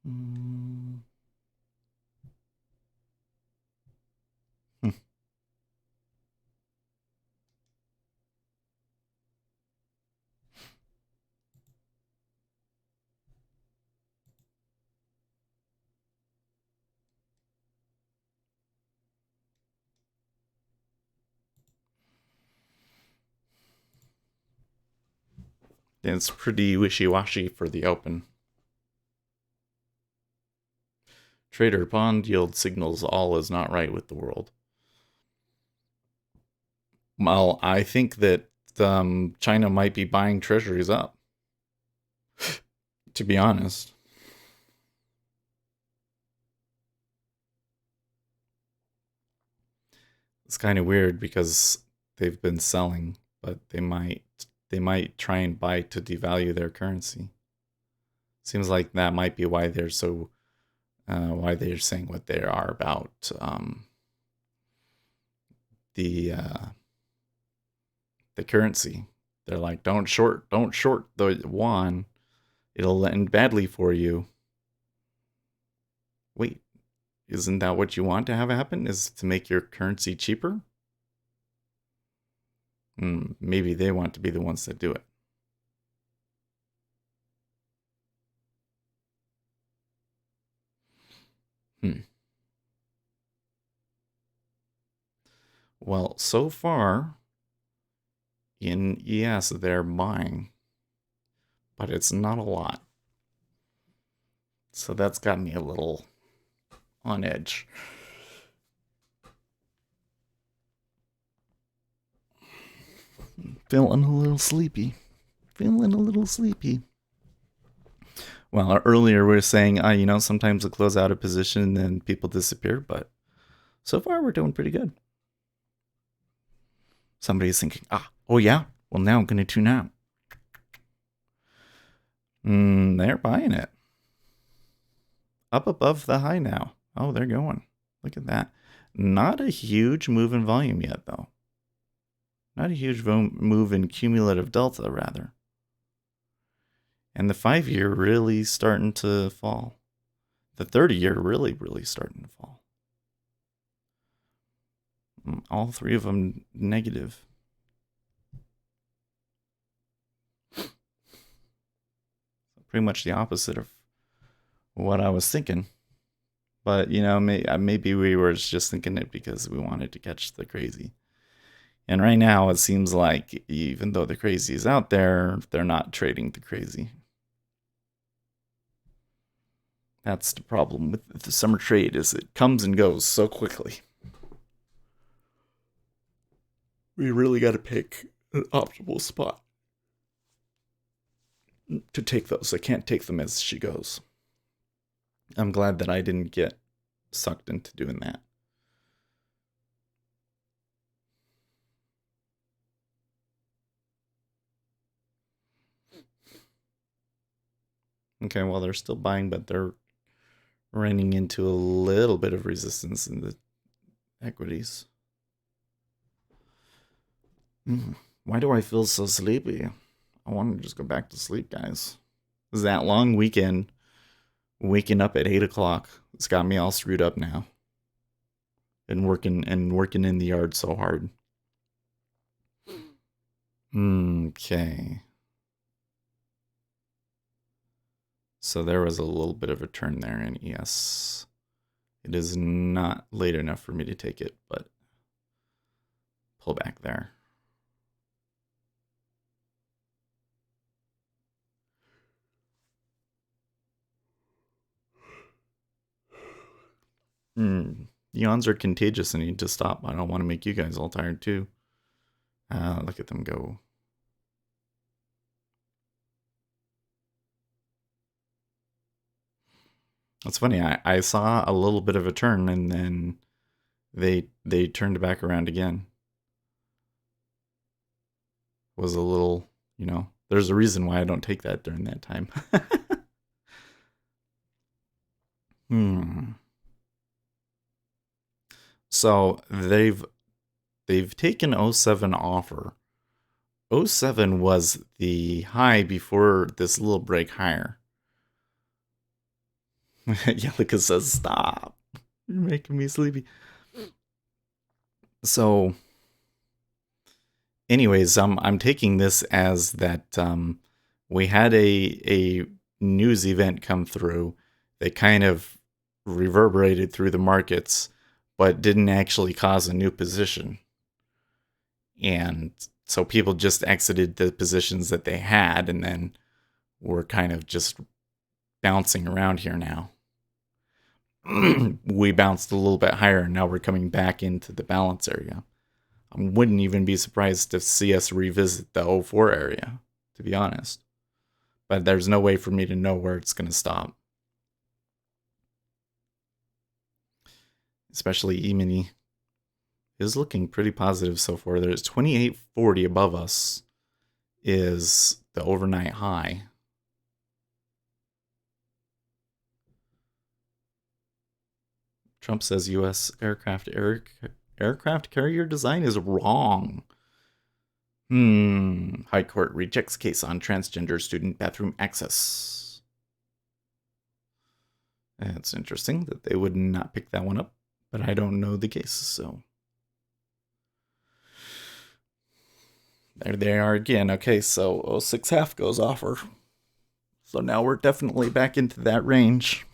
S1: Mm. It's pretty wishy-washy for the open. Trader bond yield signals all is not right with the world. Well, I think that China might be buying treasuries up, to be honest. It's kind of weird because they've been selling, but they might try and buy to devalue their currency. Seems like that might be why they're so why they're saying what they are about the the currency. They're like, don't short the yuan. It'll end badly for you. Wait, isn't that what you want to have happen? Is to make your currency cheaper? Maybe they want to be the ones that do it. Hmm. Well, so far in ES, they're buying, but it's not a lot. So that's got me a little on edge. Feeling a little sleepy. Feeling a little sleepy. Well, earlier we were saying, sometimes we close out a position and then people disappear, but so far we're doing pretty good. Somebody's thinking, oh yeah, well now I'm going to tune out. They're buying it. Up above the high now. Oh, they're going. Look at that. Not a huge move in volume yet, though. Not a huge move in cumulative delta, rather. And the 5-year really starting to fall. The 30-year really, really starting to fall. All 3 of them negative. pretty much the opposite of what I was thinking. But, maybe we were just thinking it because we wanted to catch the crazy. And right now, it seems like even though the crazy is out there, they're not trading the crazy. That's the problem with the summer trade, is it comes and goes so quickly. We really got to pick an optimal spot to take those. I can't take them as she goes. I'm glad that I didn't get sucked into doing that. Okay, well, they're still buying, but they're running into a little bit of resistance in the equities. Why do I feel so sleepy? I want to just go back to sleep, guys. This is that long weekend. Waking up at 8 o'clock. It's got me all screwed up now. And working in the yard so hard. Okay. So there was a little bit of a turn there in ES. It is not late enough for me to take it, but pull back there. Yawns are contagious and need to stop. I don't want to make you guys all tired too. Look at them go. That's funny. I saw a little bit of a turn and then they turned back around again. Was a little, there's a reason why I don't take that during that time. So they've taken 07 offer. 07 was the high before this little break higher. Yelika says, stop. You're making me sleepy. So, anyways, I'm taking this as that we had a news event come through that kind of reverberated through the markets, but didn't actually cause a new position. And so people just exited the positions that they had, and then we're kind of just bouncing around here now. We bounced a little bit higher, and now we're coming back into the balance area. I wouldn't even be surprised to see us revisit the 04 area, to be honest. But there's no way for me to know where it's going to stop. Especially E-mini is looking pretty positive so far. There's 2840 above us is the overnight high. Trump says U.S. aircraft carrier design is wrong. High Court rejects case on transgender student bathroom access. It's interesting that they would not pick that one up, but I don't know the case, so. There they are again. Okay, so 06 half goes offer. So now we're definitely back into that range.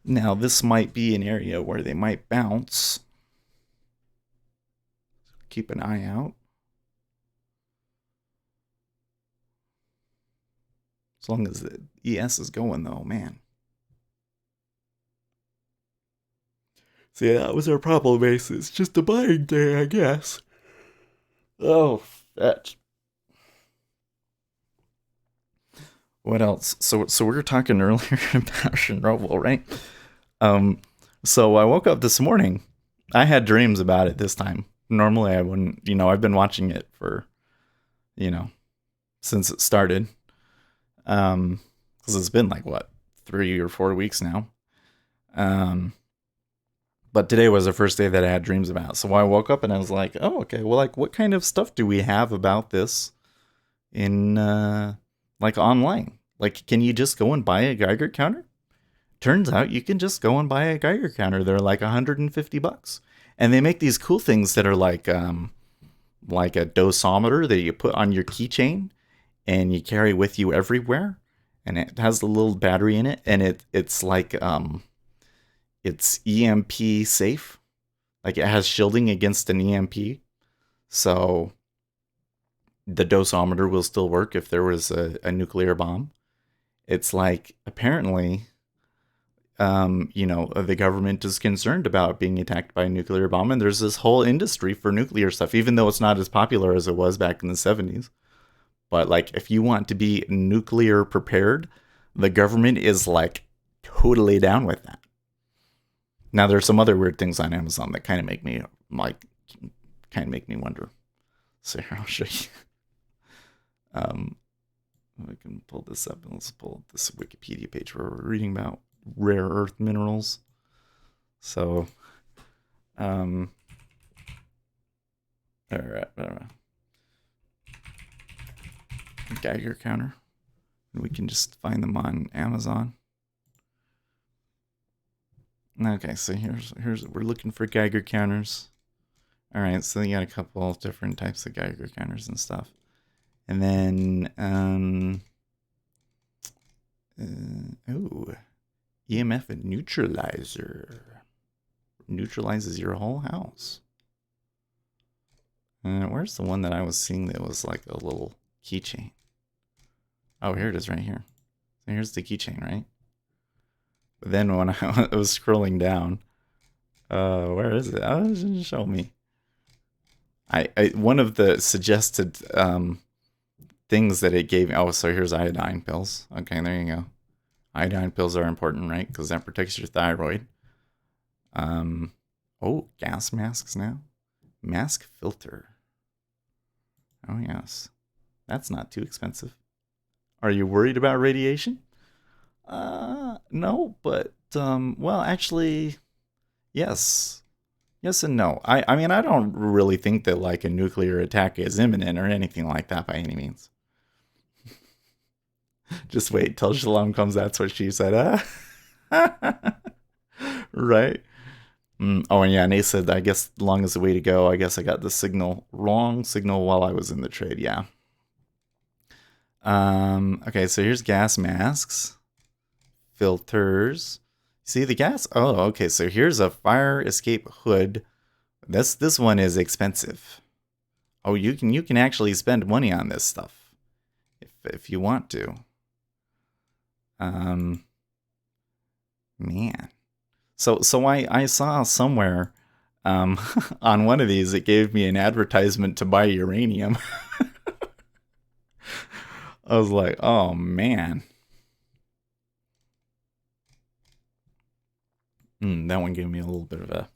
S1: Now, this might be an area where they might bounce. Keep an eye out. As long as the ES is going, though, man. See, that was our problem base. It's just a buying day, I guess. Oh, fetch. What else? So we were talking earlier about Chernobyl, right? So I woke up this morning. I had dreams about it this time. Normally I wouldn't, I've been watching it for, since it started. Because it's been like, 3 or 4 weeks now. But today was the first day that I had dreams about. So I woke up and I was like, oh, okay, well, what kind of stuff do we have about this in, online? Can you just go and buy a Geiger counter? Turns out you can just go and buy a Geiger counter. They're like $150. And they make these cool things that are like like a dosimeter that you put on your keychain and you carry with you everywhere. And it has a little battery in it, and it's like it's EMP safe. Like it has shielding against an EMP, so the dosimeter will still work if there was a nuclear bomb. It's like apparently, the government is concerned about being attacked by a nuclear bomb, and there's this whole industry for nuclear stuff, even though it's not as popular as it was back in the 70s. But like, if you want to be nuclear prepared, the government is like totally down with that. Now, there's some other weird things on Amazon that kind of make me wonder. So here, I'll show you. We can pull this up and let's pull up this Wikipedia page where we're reading about rare earth minerals. So, all right. Geiger counter. And we can just find them on Amazon. Okay, so here's we're looking for Geiger counters. All right, so you got a couple of different types of Geiger counters and stuff. And then EMF neutralizer neutralizes your whole house. Where's the one that I was seeing that was like a little keychain? Oh, here it is right here. So here's the keychain, right? But then when I was scrolling down, where is it? Oh, it didn't show me. I one of the suggested things that it gave me. Oh, so here's iodine pills. Okay, there you go. Iodine pills are important, right? Because that protects your thyroid. Oh, gas masks now. Mask filter. Oh yes, that's not too expensive. Are you worried about radiation? No, but well, actually, yes. Yes and no. I mean, I don't really think that like a nuclear attack is imminent or anything like that by any means. Just wait till Shalom comes. That's what she said. Right? Oh, and yeah, Nate said, I guess long is the way to go. I guess I got the wrong signal while I was in the trade. Yeah. Okay, so here's gas masks, filters. See the gas? Oh, okay. So here's a fire escape hood. This one is expensive. Oh, you can actually spend money on this stuff if you want to. Man. So I saw somewhere on one of these it gave me an advertisement to buy uranium. I was like, oh man. That one gave me a little bit of a.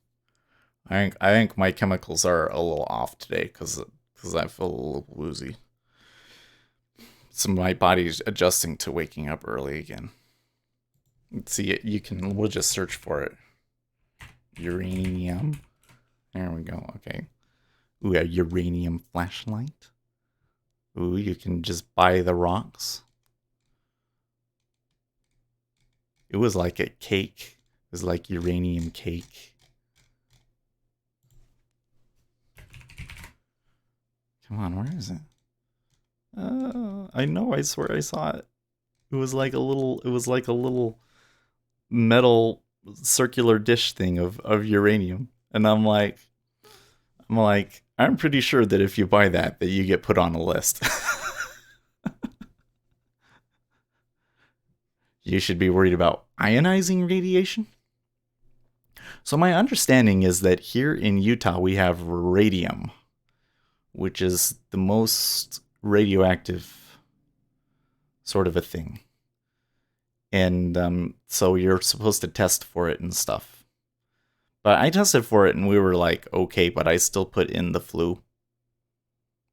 S1: I think my chemicals are a little off today because I feel a little woozy. So my body's adjusting to waking up early again. Let's see, we'll just search for it. Uranium. There we go. Okay. Ooh, a uranium flashlight. Ooh, you can just buy the rocks. It was like a cake. It was like uranium cake. Come on, where is it? I know, I swear I saw it. It was like a little metal circular dish thing of uranium. And I'm like, I'm pretty sure that if you buy that you get put on a list. You should be worried about ionizing radiation. So my understanding is that here in Utah we have radium, which is the most radioactive sort of a thing. And so you're supposed to test for it and stuff. But I tested for it and we were like, okay, but I still put in the flu.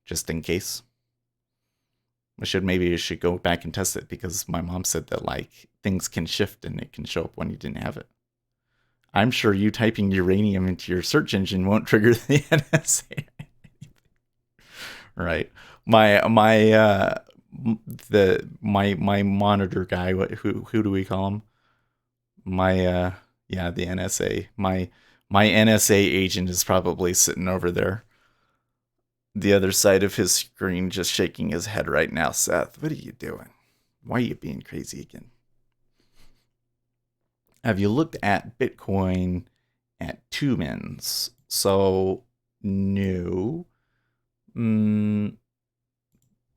S1: Just in case. Maybe you should go back and test it because my mom said that like things can shift and it can show up when you didn't have it. I'm sure you typing uranium into your search engine won't trigger the NSA. Right. My monitor guy, who do we call him? The NSA. My NSA agent is probably sitting over there the other side of his screen just shaking his head right now. Seth, what are you doing? Why are you being crazy again? Have you looked at Bitcoin at 2 mins? So, no.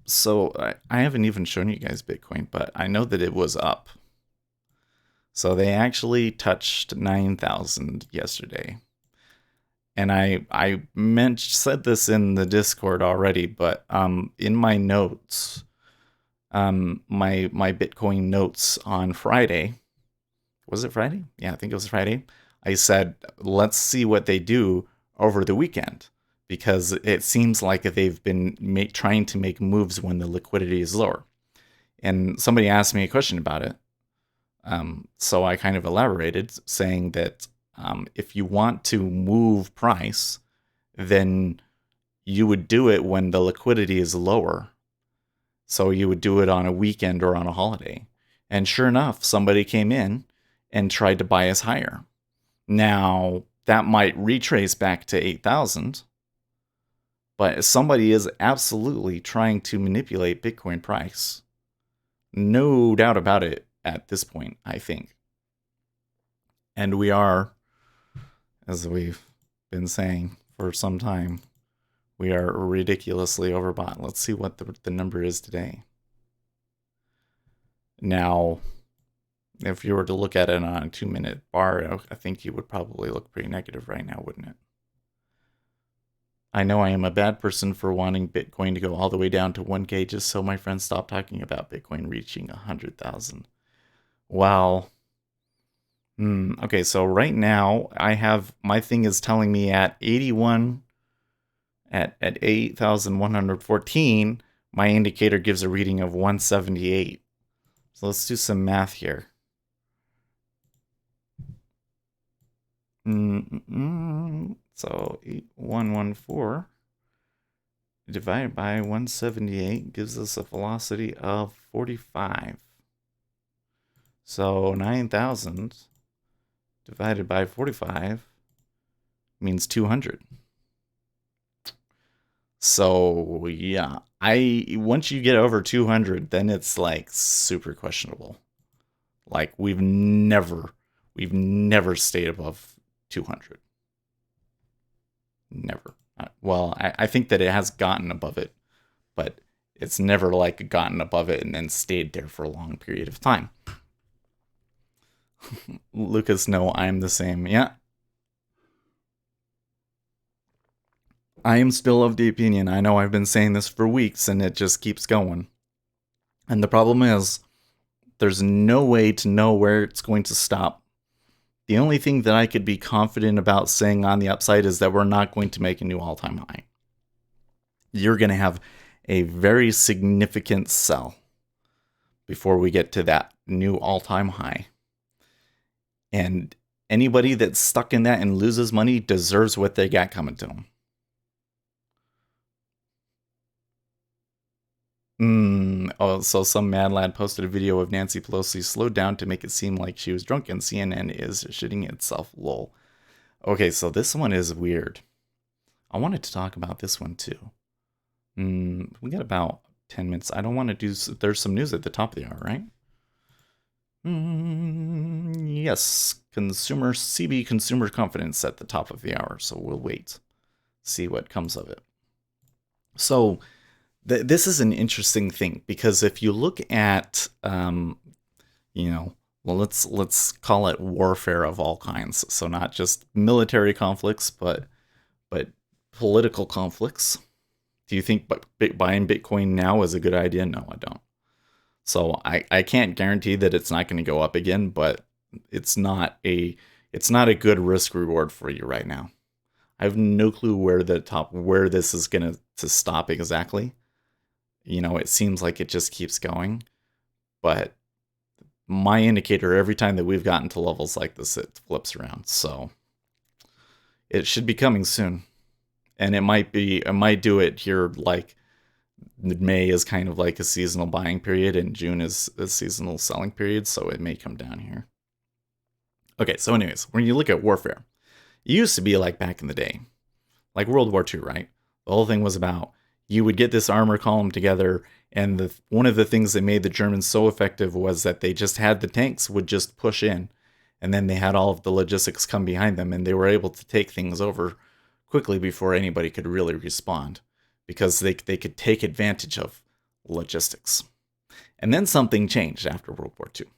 S1: So, I haven't even shown you guys Bitcoin, but I know that it was up. So, they actually touched 9,000 yesterday. And I said this in the Discord already, but in my notes, my Bitcoin notes on Friday, was it Friday? Yeah, I think it was Friday. I said, let's see what they do over the weekend, because it seems like they've been trying to make moves when the liquidity is lower. And somebody asked me a question about it. So I kind of elaborated, saying that if you want to move price, then you would do it when the liquidity is lower. So you would do it on a weekend or on a holiday. And sure enough, somebody came in and tried to buy us higher. Now, that might retrace back to 8,000, but somebody is absolutely trying to manipulate Bitcoin price. No doubt about it at this point, I think. And we are, as we've been saying for some time, we are ridiculously overbought. Let's see what the number is today. Now, if you were to look at it on a 2-minute bar, I think you would probably look pretty negative right now, wouldn't it? I know I am a bad person for wanting Bitcoin to go all the way down to 1K just so my friends stop talking about Bitcoin reaching 100,000. Wow. Okay, so right now I have, my thing is telling me at 81, at 8,114, my indicator gives a reading of 178. So let's do some math here. So 8114 divided by 178 gives us a velocity of 45. So 9,000 divided by 45 means 200. So yeah, once you get over 200, then it's like super questionable. Like we've never stayed above 200. Never. Well, I think that it has gotten above it, but it's never like gotten above it and then stayed there for a long period of time. Lucas, no, I'm the same. Yeah. I am still of the opinion. I know I've been saying this for weeks and it just keeps going. And the problem is, there's no way to know where it's going to stop. The only thing that I could be confident about saying on the upside is that we're not going to make a new all-time high. You're going to have a very significant sell before we get to that new all-time high. And anybody that's stuck in that and loses money deserves what they got coming to them. Oh, so some mad lad posted a video of Nancy Pelosi slowed down to make it seem like she was drunk, and CNN is shitting itself. Lol. Okay, so this one is weird. I wanted to talk about this one too. We got about 10 minutes. I don't want to do. There's some news at the top of the hour, right? Yes, CB consumer confidence at the top of the hour. So we'll wait, see what comes of it. So this is an interesting thing, because if you look at, well, let's call it warfare of all kinds. So not just military conflicts, but political conflicts. Do you think buying Bitcoin now is a good idea? No, I don't. So I can't guarantee that it's not going to go up again, but it's not a good risk reward for you right now. I have no clue where this is going to stop exactly. It seems like it just keeps going, but my indicator, every time that we've gotten to levels like this, it flips around. So it should be coming soon. And it might do it here, like May is kind of like a seasonal buying period and June is a seasonal selling period, so it may come down here. Okay, so anyways, when you look at warfare, it used to be like back in the day, like World War II, right? The whole thing was about you would get this armor column together, and one of the things that made the Germans so effective was that they just had the tanks would just push in, and then they had all of the logistics come behind them, and they were able to take things over quickly before anybody could really respond because they could take advantage of logistics. And then something changed after World War II.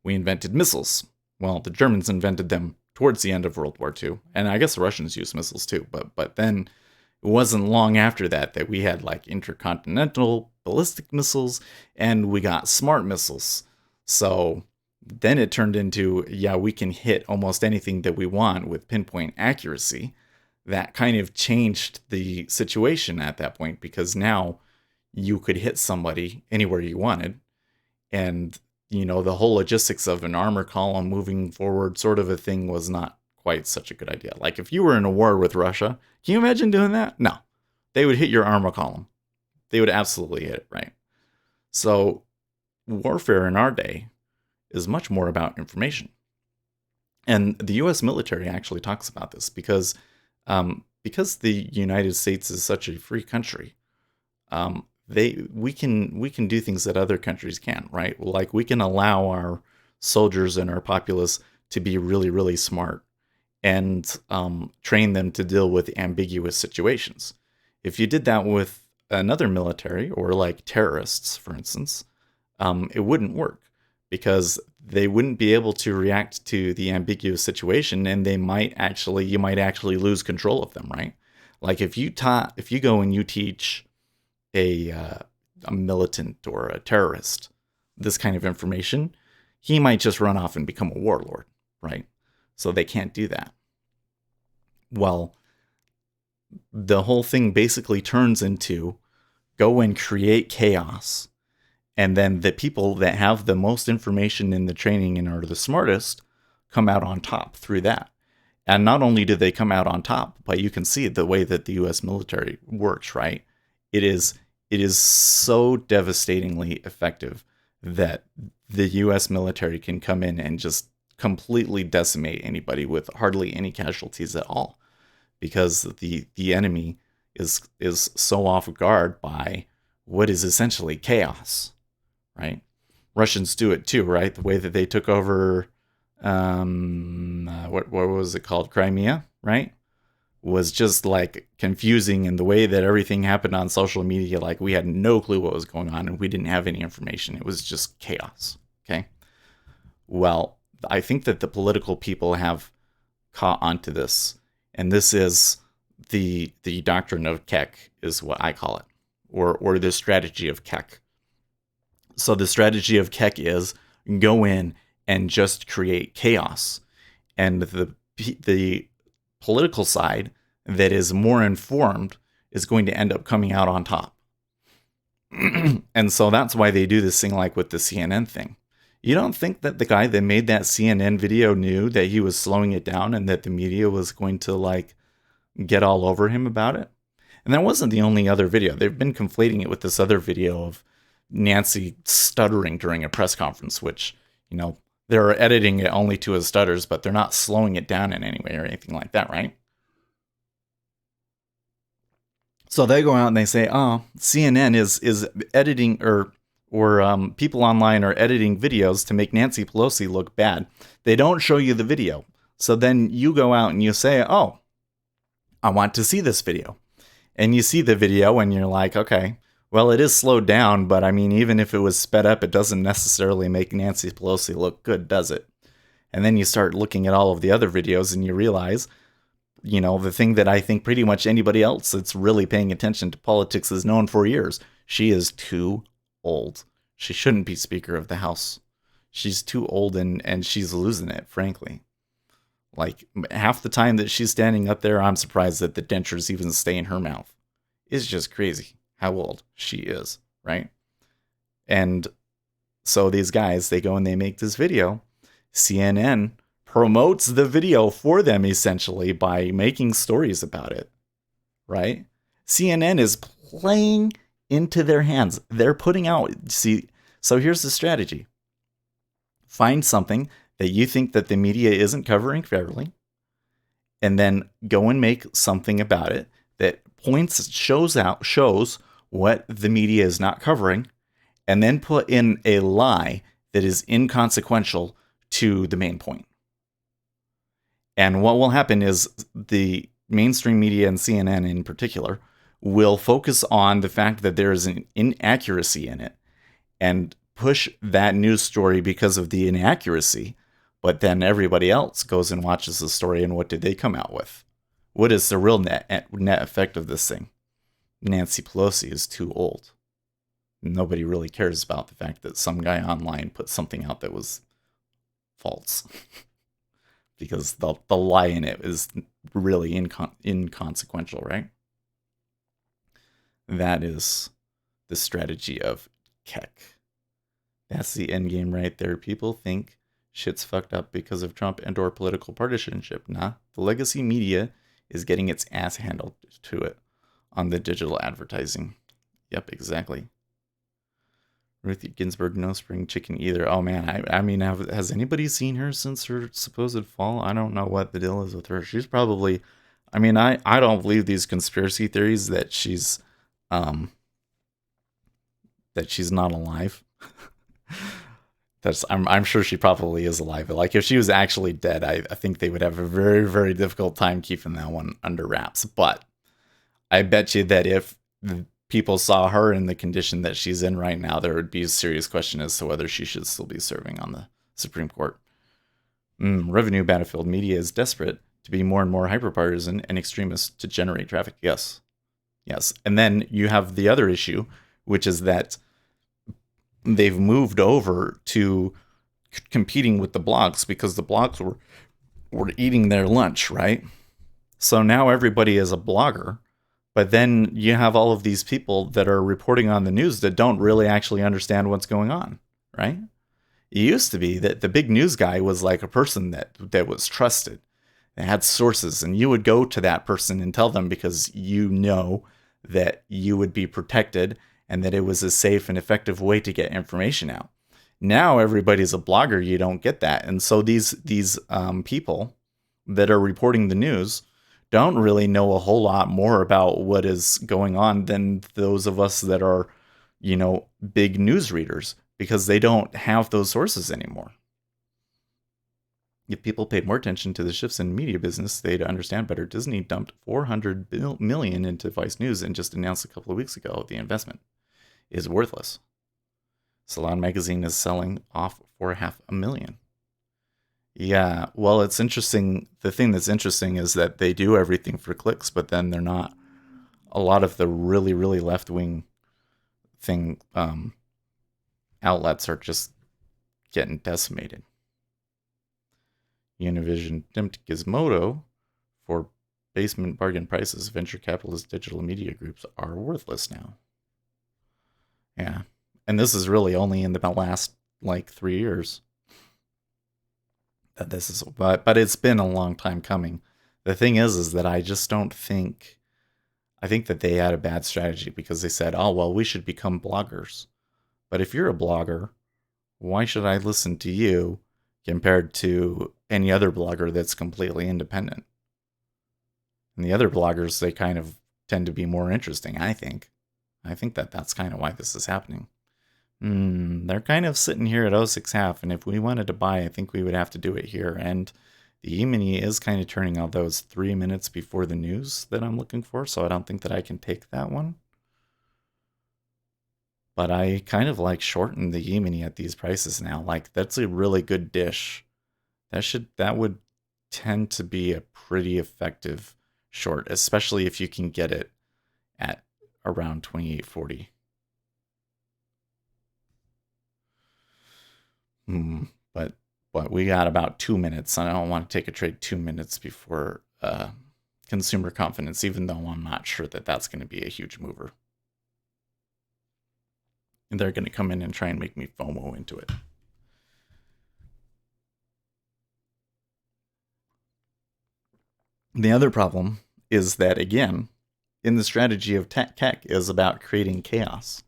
S1: We invented missiles. Well, the Germans invented them towards the end of World War II, and I guess the Russians used missiles too. But then it wasn't long after that we had like intercontinental ballistic missiles, and we got smart missiles. So then it turned into, yeah, we can hit almost anything that we want with pinpoint accuracy. That kind of changed the situation at that point, because now you could hit somebody anywhere you wanted. And, the whole logistics of an armor column moving forward sort of a thing was not quite such a good idea. Like if you were in a war with Russia, can you imagine doing that? No. They would hit your armor column. They would absolutely hit it, right? So warfare in our day is much more about information. And the U.S. military actually talks about this because the United States is such a free country. We can do things that other countries can't, right? Like we can allow our soldiers and our populace to be really, really smart and train them to deal with ambiguous situations. If you did that with another military, or like terrorists, for instance, it wouldn't work, because they wouldn't be able to react to the ambiguous situation, and you might actually lose control of them, right? Like if you go and you teach a militant or a terrorist this kind of information, he might just run off and become a warlord, right? So they can't do that. Well, the whole thing basically turns into go and create chaos, and then the people that have the most information in the training and are the smartest come out on top through that. And not only do they come out on top, but you can see the way that the U.S. military works, right? It is so devastatingly effective that the U.S. military can come in and just completely decimate anybody with hardly any casualties at all, because the enemy is so off guard by what is essentially chaos, right? Russians do it too, right? The way that they took over, what was it called, Crimea, right? Was just like confusing, and the way that everything happened on social media, like we had no clue what was going on and we didn't have any information. It was just chaos. Okay. Well, I think that the political people have caught onto this, and this is the doctrine of Keck, is what I call it, or the strategy of Keck. So the strategy of Keck is go in and just create chaos, and the political side that is more informed is going to end up coming out on top. And so that's why they do this thing like with the CNN thing. You don't think that the guy that made that CNN video knew that he was slowing it down and that the media was going to like get all over him about it? And that wasn't the only other video. They've been conflating it with this other video of Nancy stuttering during a press conference, which, they're editing it only to his stutters, but they're not slowing it down in any way or anything like that, right? So they go out and they say, "Oh, CNN is editing, or people online are editing videos to make Nancy Pelosi look bad. They don't show you the video." So then you go out and you say, "Oh, I want to see this video," and you see the video and you're like, "Okay, well, it is slowed down, but I mean, even if it was sped up, it doesn't necessarily make Nancy Pelosi look good, does it?" And then you start looking at all of the other videos and you realize, the thing that I think pretty much anybody else that's really paying attention to politics has known for years. She is too old. She shouldn't be Speaker of the House. She's too old, and she's losing it, frankly. Like, half the time that she's standing up there, I'm surprised that the dentures even stay in her mouth. It's just crazy how old she is, right? And so these guys, they go and they make this video. CNN promotes the video for them, essentially, by making stories about it, right? CNN is playing into their hands. They're putting out, so here's the strategy. Find something that you think that the media isn't covering fairly, and then go and make something about it that shows what the media is not covering, and then put in a lie that is inconsequential to the main point. And what will happen is the mainstream media and CNN in particular will focus on the fact that there is an inaccuracy in it and push that news story because of the inaccuracy. But then everybody else goes and watches the story, and what did they come out with? What is the real net effect of this thing? Nancy Pelosi is too old. Nobody really cares about the fact that some guy online put something out that was false. Because the lie in it is really inconsequential, right? That is the strategy of Keck. That's the end game right there. People think shit's fucked up because of Trump and or political partisanship. Nah, the legacy media is getting its ass handled to it on the digital advertising. Yep, exactly. Ruth Ginsburg, no spring chicken either. Oh man, I mean, has anybody seen her since her supposed fall? I don't know what the deal is with her. She's probably, I mean, I don't believe these conspiracy theories that she's not alive. I'm sure she probably is alive. But like if she was actually dead, I think they would have a very, very difficult time keeping that one under wraps. But I bet you that if people saw her in the condition that she's in right now, there would be a serious question as to whether she should still be serving on the Supreme Court. Revenue battlefield media is desperate to be more and more hyperpartisan and extremist to generate traffic. Yes. And then you have the other issue, which is that they've moved over to competing with the blogs because the blogs were eating their lunch, right? So now everybody is a blogger, but then you have all of these people that are reporting on the news that don't really actually understand what's going on, right? It used to be that the big news guy was like a person that was trusted, that had sources, and you would go to that person and tell them because you know that you would be protected and that it was a safe and effective way to get information out. Now everybody's a blogger. You don't get that. And so these people that are reporting the news don't really know a whole lot more about what is going on than those of us that are, big news readers, because they don't have those sources anymore. If people paid more attention to the shifts in media business, they'd understand better. Disney dumped $400 million into Vice News and just announced a couple of weeks ago the investment is worthless. Salon Magazine is selling off for $500,000. Yeah, well, it's interesting. The thing that's interesting is that they do everything for clicks, but then they're not. A lot of the really, really left-wing thing outlets are just getting decimated. Univision dumped Gizmodo for basement bargain prices. Venture capitalist digital media groups are worthless now. Yeah. And this is really only in the last 3 years that this is, but it's been a long time coming. The thing is that I just don't think, I think that they had a bad strategy because they said, oh, well, we should become bloggers. But if you're a blogger, why should I listen to you compared to any other blogger that's completely independent? And the other bloggers, they kind of tend to be more interesting, I think. I think that that's kind of why this is happening. They're kind of sitting here at 06.5, and if we wanted to buy, I think we would have to do it here. And the E-mini is kind of turning out those 3 minutes before the news that I'm looking for, so I don't think that I can take that one. But I kind of like shorten the E-mini at these prices now. Like, that's a really good dish. That would tend to be a pretty effective short, especially if you can get it at around 28.40. But we got about 2 minutes. I don't want to take a trade 2 minutes before consumer confidence, even though I'm not sure that that's going to be a huge mover. And they're going to come in and try and make me FOMO into it. The other problem is that, again, in the strategy of tech is about creating chaos.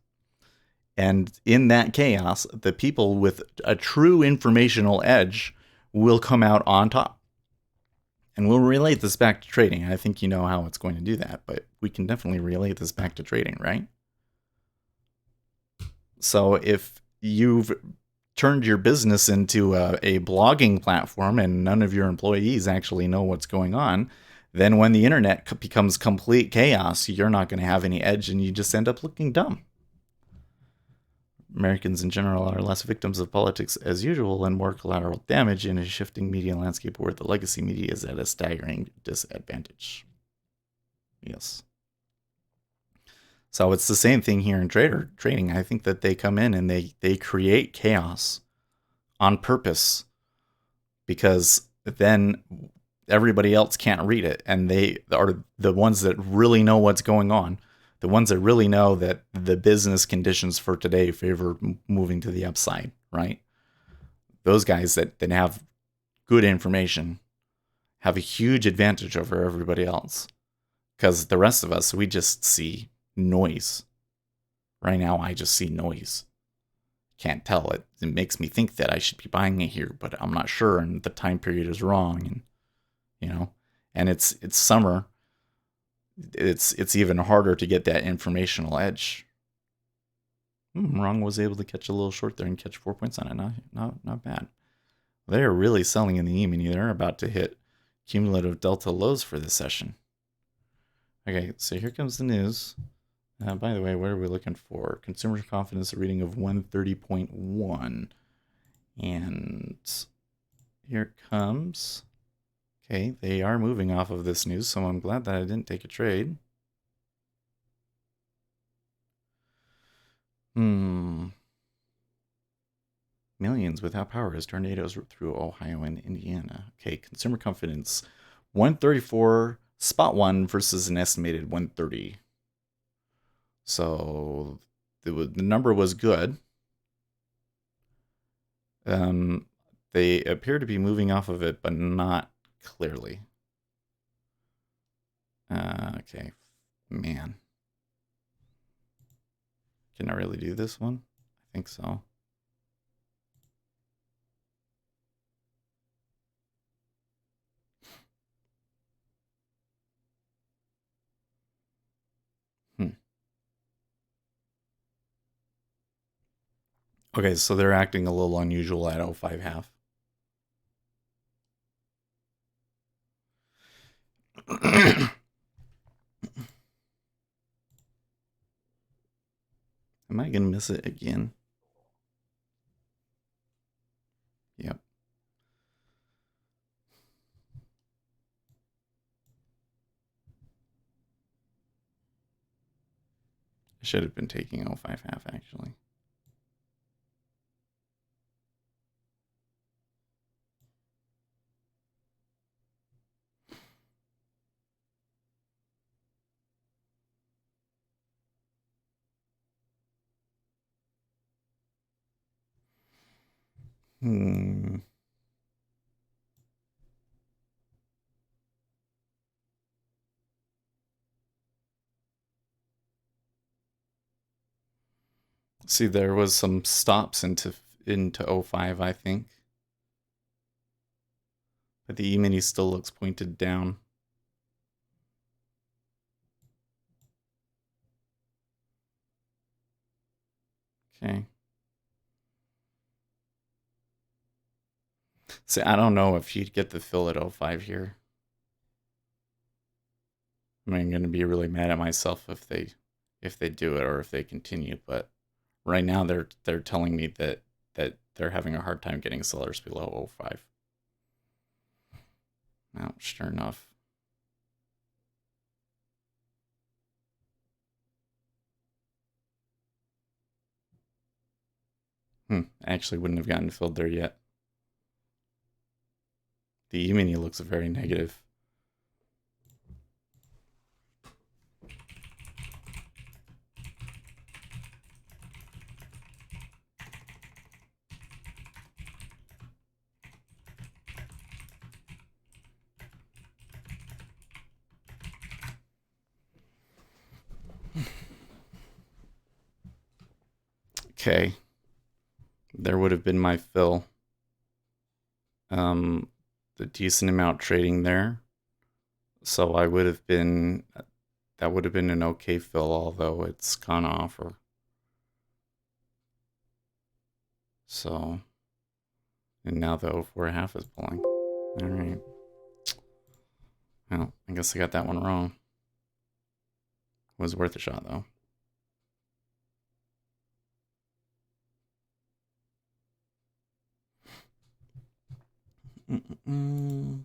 S1: And in that chaos, the people with a true informational edge will come out on top. And we'll relate this back to trading. I think you know how it's going to do that, but we can definitely relate this back to trading, right? So if you've turned your business into a blogging platform and none of your employees actually know what's going on, then when the internet becomes complete chaos, you're not going to have any edge and you just end up looking dumb. Americans in general are less victims of politics as usual and more collateral damage in a shifting media landscape where the legacy media is at a staggering disadvantage. Yes. So it's the same thing here in trading. I think that they come in and they create chaos on purpose because then everybody else can't read it, and they are the ones that really know what's going on, the ones that really know that the business conditions for today favor moving to the upside, right? Those guys that have good information have a huge advantage over everybody else, because the rest of us, we just see noise. Right now I just see noise. Can't tell it. It makes me think that I should be buying it here, but I'm not sure, and the time period is wrong, and you know, and it's summer. It's even harder to get that informational edge. Wrong was able to catch a little short there and catch 4 points on it. Not bad. They're really selling in the E-mini. They're about to hit cumulative delta lows for this session. Okay, so here comes the news. By the way, what are we looking for? Consumer confidence, a reading of 130.1. And here it comes. Okay, they are moving off of this news, so I'm glad that I didn't take a trade. Millions without power as tornadoes through Ohio and Indiana. Okay, consumer confidence 134 spot one versus an estimated 130. So the number was good. They appear to be moving off of it, but not clearly. Okay, man. Can I really do this one? I think so. Okay, so they're acting a little unusual at 05 half. Am I going to miss it again? Yep. I should have been taking 05 half, actually. See, there was some stops into 05, I think. But the E-mini still looks pointed down. Okay. See, I don't know if you'd get the fill at 05 here. I'm going to be really mad at myself if they do it or if they continue. But right now they're telling me that they're having a hard time getting sellers below 05. Now, sure enough. I actually wouldn't have gotten filled there yet. The E-mini looks very negative. Okay. There would have been my fill. The decent amount trading there. So I would have been that would have been an okay fill, although it's gone offer. So, and now the 04.5 is pulling. All right. Well, I guess I got that one wrong. It was worth a shot though. Mm-mm-mm.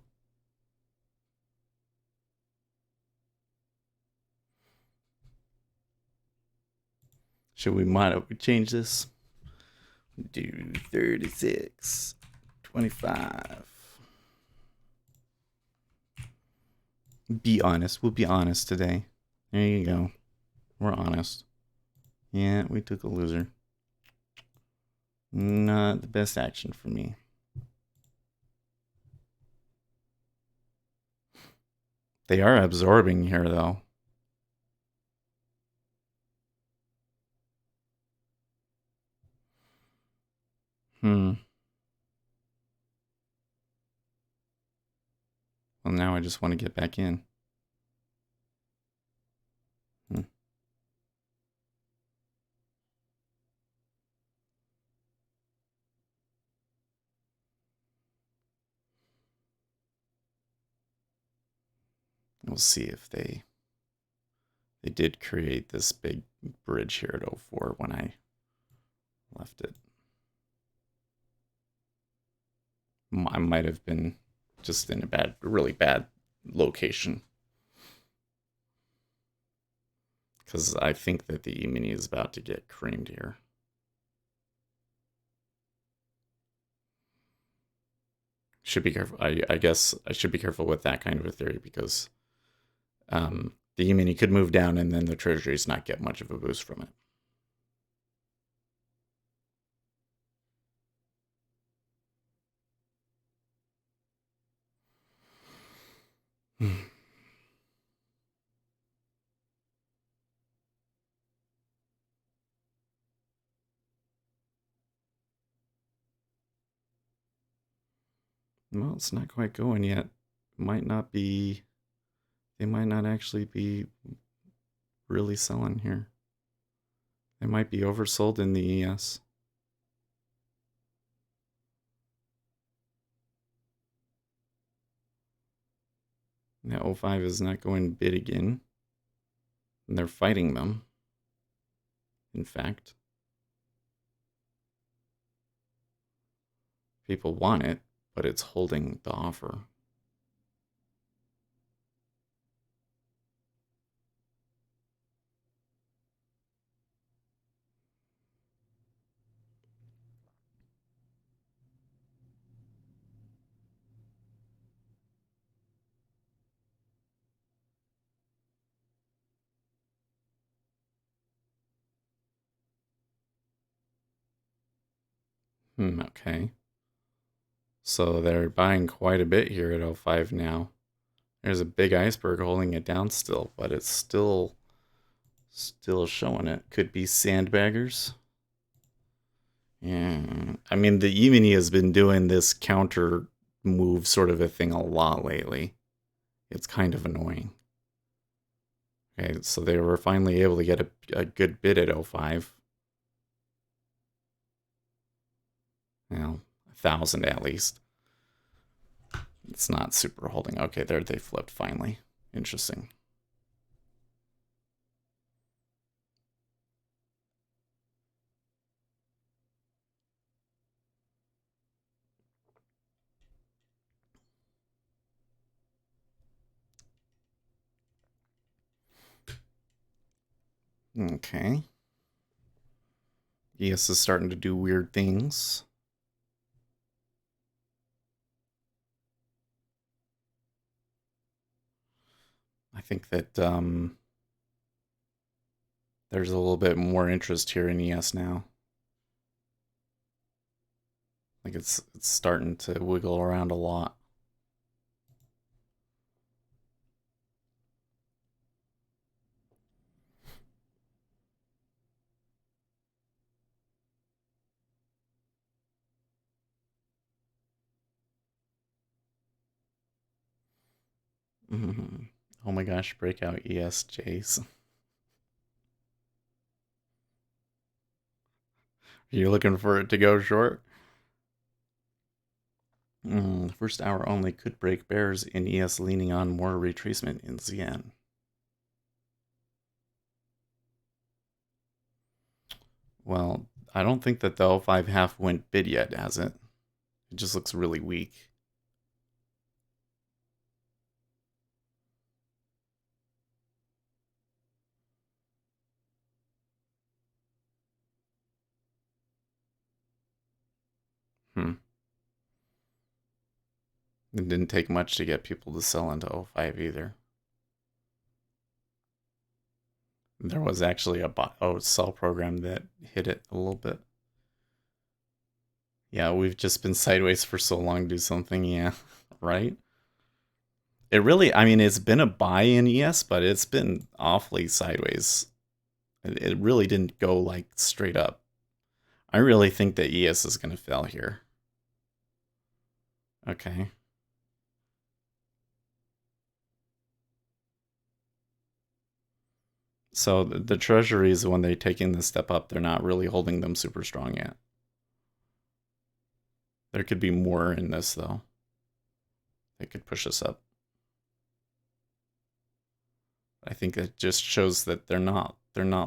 S1: Should we change this? Do 36, 25. Be honest. We'll be honest today. There you go. We're honest. Yeah, we took a loser. Not the best action for me. They are absorbing here, though. Hmm. Well, now I just want to get back in. Hmm. We'll see if they did create this big bridge here at 04 when I left it. I might have been just in a really bad location. Because I think that the E-mini is about to get creamed here. Should be careful. I guess I should be careful with that kind of a theory because the E-mini could move down and then the Treasuries not get much of a boost from it. Well, it's not quite going yet. Might not be. They might not actually be really selling here. They might be oversold in the ES. Now 05 is not going bid again. And they're fighting them. In fact, people want it, but it's holding the offer. Okay. So they're buying quite a bit here at 05 now. There's a big iceberg holding it down still, but it's still showing it. Could be sandbaggers. Yeah. I mean, the E-mini has been doing this counter move sort of a thing a lot lately. It's kind of annoying. Okay, so they were finally able to get a good bid at 05. You know, 1,000 at least. It's not super holding. Okay, there they flipped finally. Interesting. Okay. ES is starting to do weird things. I think that there's a little bit more interest here in ES now. Like it's starting to wiggle around a lot. Mm. Oh my gosh, breakout ESJs. You're looking for it to go short? The first hour only could break bears in ES, leaning on more retracement in ZN. Well, I don't think that the O5 half went bid yet, has it? It just looks really weak. Hmm. It didn't take much to get people to sell into O5 either. There was actually a sell program that hit it a little bit. Yeah, we've just been sideways for so long. Do something, yeah, right? It really, I mean, it's been a buy in ES, but it's been awfully sideways. It really didn't go like straight up. I really think that ES is going to fail here. Okay. So the treasuries, when they're taking the step up, they're not really holding them super strong yet. There could be more in this though. They could push us up. I think it just shows that they're not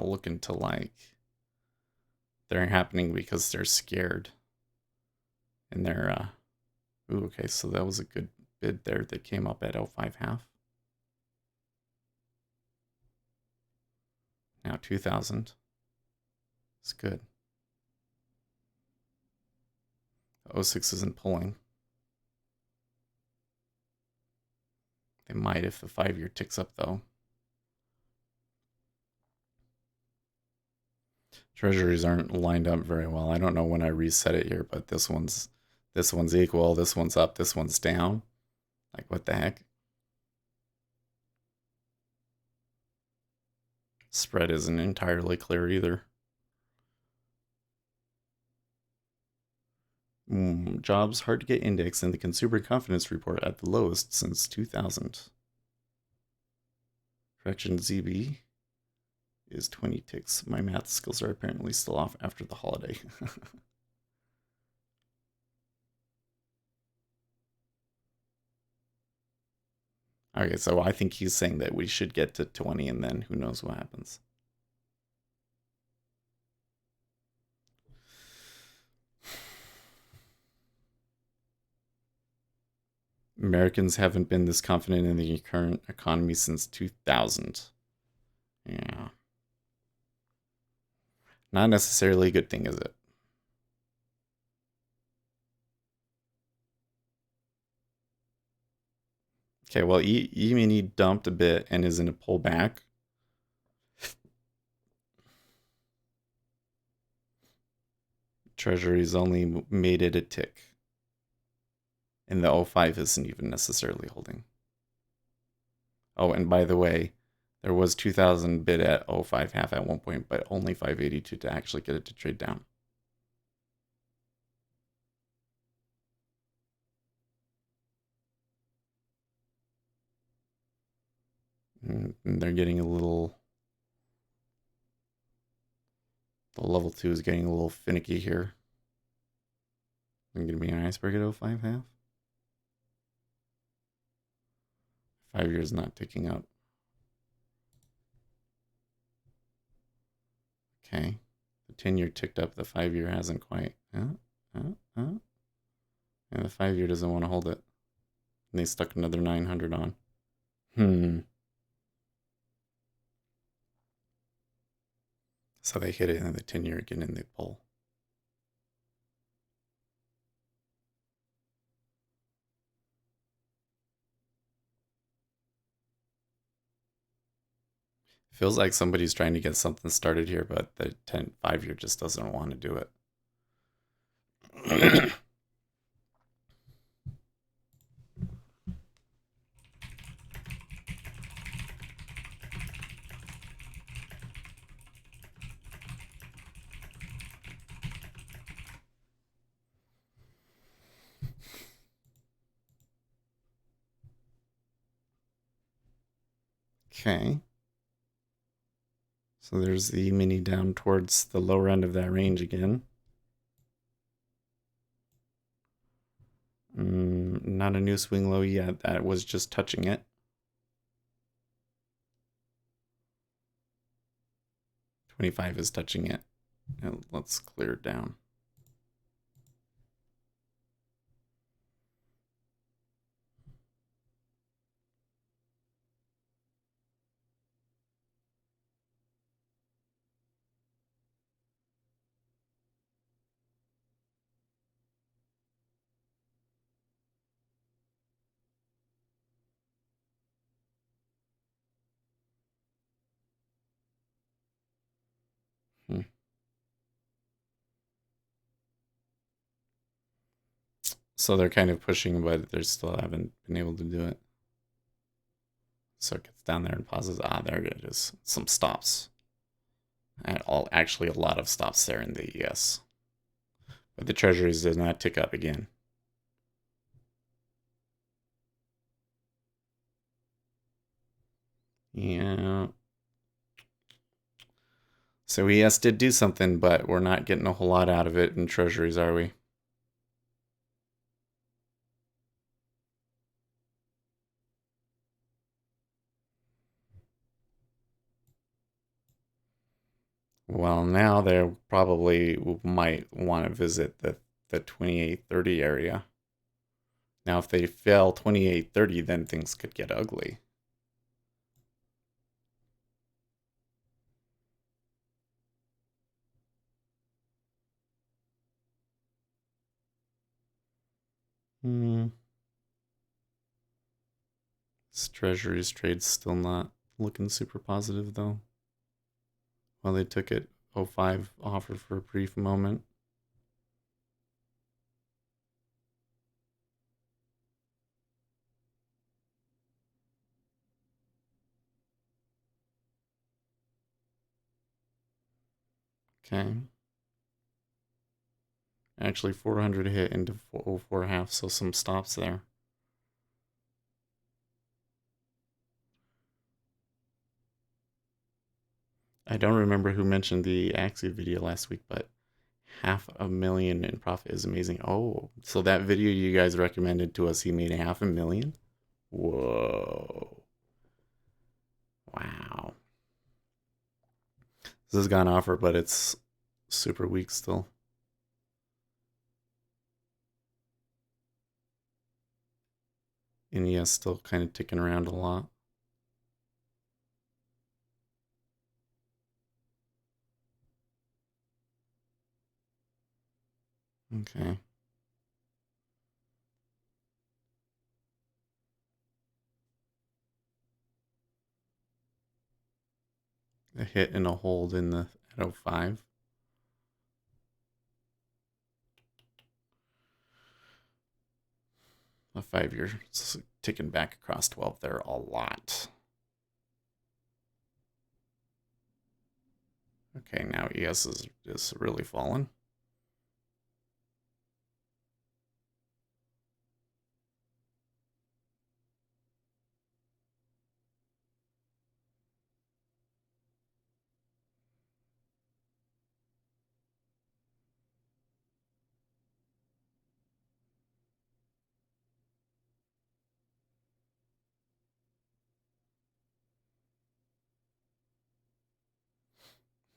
S1: looking to like they're happening because they're scared. And they're ooh, okay, so that was a good bid there that came up at L5 half. Now 2000. It's good. O6 isn't pulling. They might if the 5-year ticks up though. Treasuries aren't lined up very well. I don't know when I reset it here, but this one's equal, this one's up, this one's down. Like what the heck? Spread isn't entirely clear either. Jobs hard to get indexed, and the consumer confidence report at the lowest since 2000. Correction ZB is 20 ticks. My math skills are apparently still off after the holiday. Okay, so I think he's saying that we should get to 20 and then who knows what happens. Americans haven't been this confident in the current economy since 2000. Yeah. Not necessarily a good thing, is it? Okay, well, even he dumped a bit and is in a pullback. Treasuries only made it a tick. And the O5 isn't even necessarily holding. Oh, and by the way, there was 2000 bid at O5 half at one point, but only 582 to actually get it to trade down. And they're getting a little. The level 2 is getting a little finicky here. I'm going to be an iceberg at O5 half. 5 years not ticking up. Okay. The 10-year ticked up. The 5-year hasn't quite. And the 5-year doesn't want to hold it. And they stuck another 900 on. So they hit it and the 10-year again and they pull. Feels like somebody's trying to get something started here, but the 5-year just doesn't want to do it. Okay. So there's the mini down towards the lower end of that range again. Not a new swing low yet. That was just touching it. 25 is touching it. And let's clear it down. So they're kind of pushing, but they still haven't been able to do it. So it gets down there and pauses. Ah, there it is. Some stops. And actually, a lot of stops there in the ES. But the Treasuries does not tick up again. Yeah. So ES did do something, but we're not getting a whole lot out of it in Treasuries, are we? Well, now they probably might want to visit the 2830 area. Now, if they fail 2830, then things could get ugly. This Treasuries trade's still not looking super positive, though. Well, they took it 05 offer for a brief moment. Okay. Actually, 400 hit into 04 half, so some stops there. I don't remember who mentioned the Axie video last week, but $500,000 in profit is amazing. Oh, so that video you guys recommended to us, he made $500,000? Whoa. Wow. This has gone offer, but it's super weak still. And yeah, still kind of ticking around a lot. Okay. A hit and a hold in the at 05. A 5-year ticking back across 12 there a lot. Okay, now ES is really falling.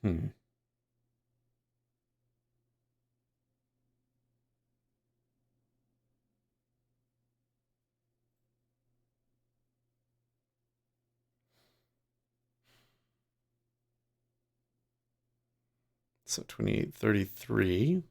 S1: Hmm. So 2833.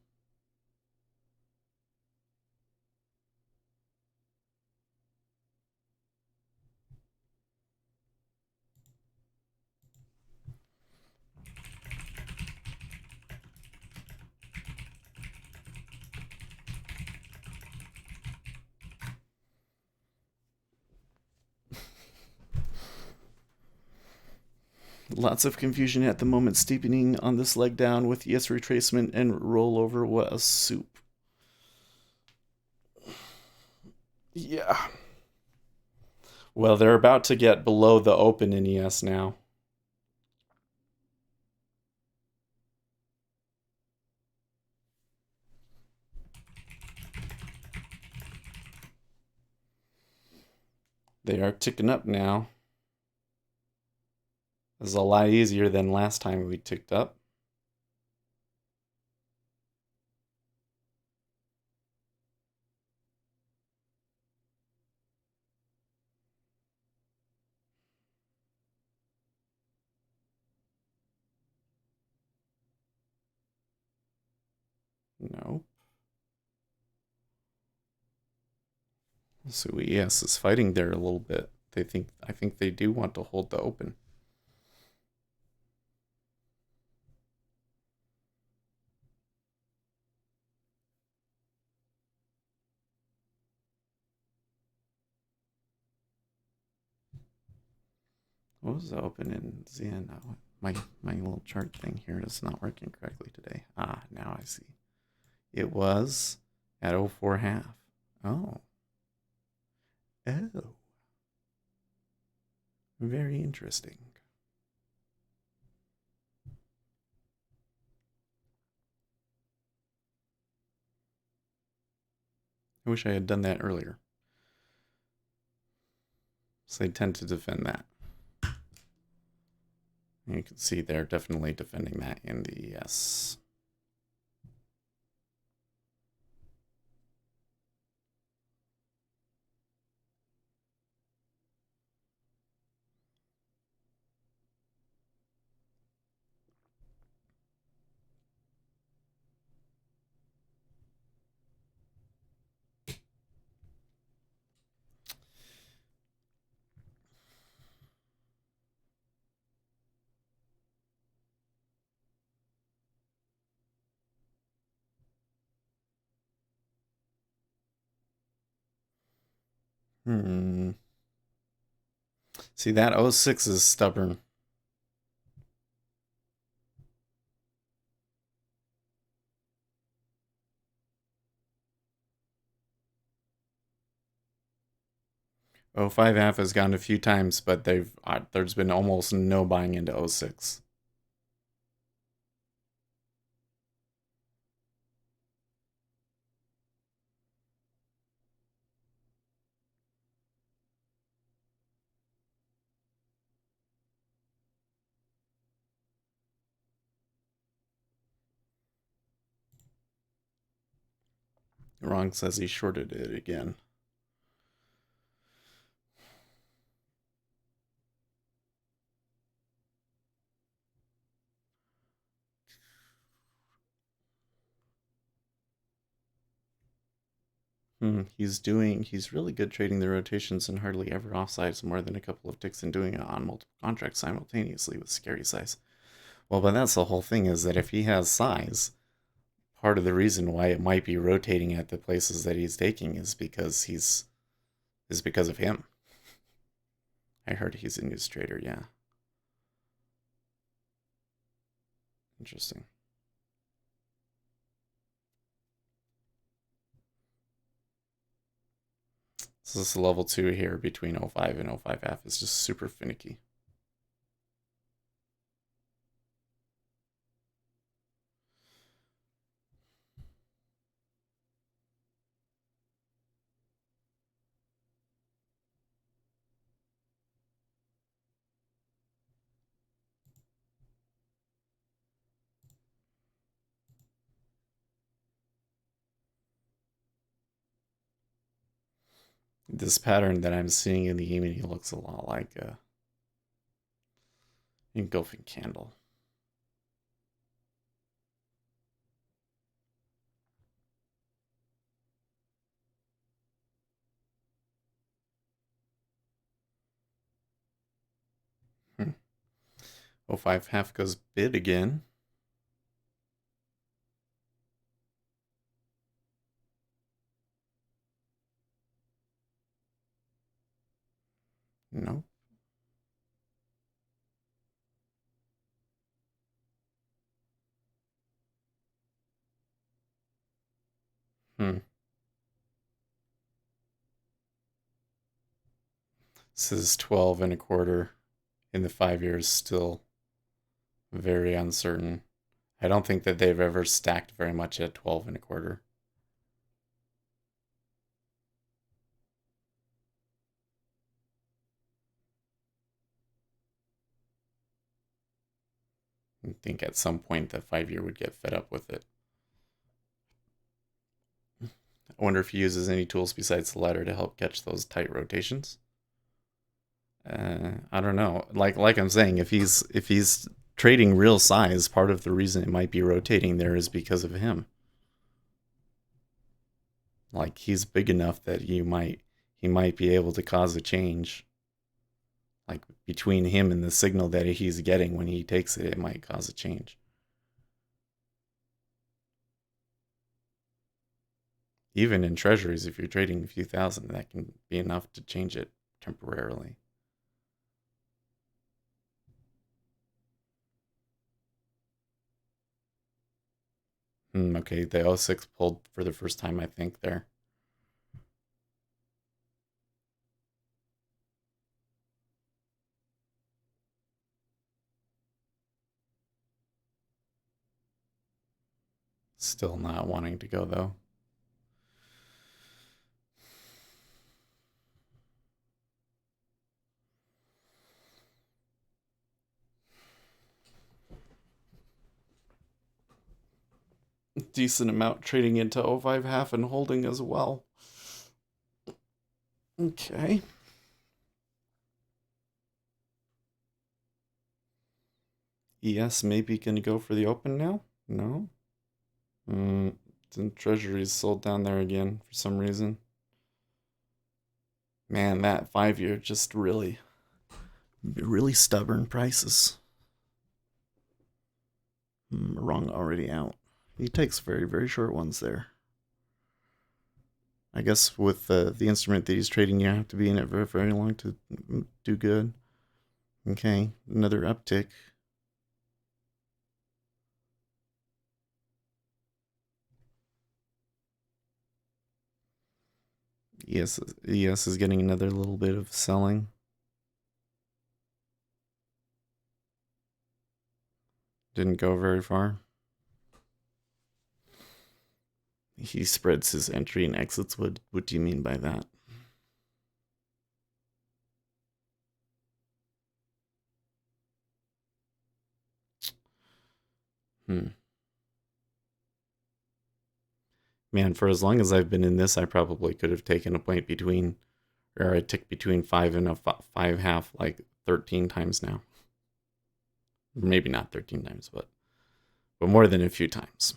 S1: Lots of confusion at the moment, steepening on this leg down with ES retracement and rollover. What a soup. Yeah. Well, they're about to get below the open in ES now. They are ticking up now. This is a lot easier than last time we ticked up. No. So ES is fighting there a little bit. I think they do want to hold the open. What was the open in Zen? My little chart thing here is not working correctly today. Ah, now I see. It was at 04 half. Oh. Oh. Very interesting. I wish I had done that earlier. So they tend to defend that. And you can see they're definitely defending that in the ES. Hmm. See, that 06 is stubborn. Oh 05 half has gone a few times, but there's been almost no buying into 06. Wrong says he shorted it again. He's really good trading the rotations and hardly ever offsides more than a couple of ticks and doing it on multiple contracts simultaneously with scary size. Well, but that's the whole thing is that if he has size, part of the reason why it might be rotating at the places that he's taking is because of him. I heard he's a news trader, yeah. Interesting. So this level 2 here between 05 and 05F is just super finicky. This pattern that I'm seeing in the E-mini looks a lot like a engulfing candle. Hmm. 05 half goes bid again. No. Hmm. This is 12 and a quarter in the 5 years, still very uncertain. I don't think that they've ever stacked very much at 12 and a quarter. I think at some point the 5 year would get fed up with it. I wonder if he uses any tools besides the ladder to help catch those tight rotations. I don't know. Like I'm saying, if he's trading real size, part of the reason it might be rotating there is because of him. Like he's big enough that he might be able to cause a change. Like between him and the signal that he's getting when he takes it, it might cause a change. Even in treasuries, if you're trading a few thousand, that can be enough to change it temporarily. Okay, the 06 pulled for the first time, I think, there. Still not wanting to go, though. Decent amount trading into 05 half and holding as well. Okay. ES maybe gonna go for the open now? No? Then Treasuries sold down there again for some reason. Man, that 5 year just really stubborn prices. Wrong already out. He takes very, very short ones there. I guess with the instrument that he's trading, you have to be in it for very long to do good. Okay, another uptick. ES is getting another little bit of selling. Didn't go very far. He spreads his entry and exits. What do you mean by that? Man, for as long as I've been in this, I probably could have taken a point between, or a tick between 5 and a 5 half like 13 times now. Maybe not 13 times, but more than a few times.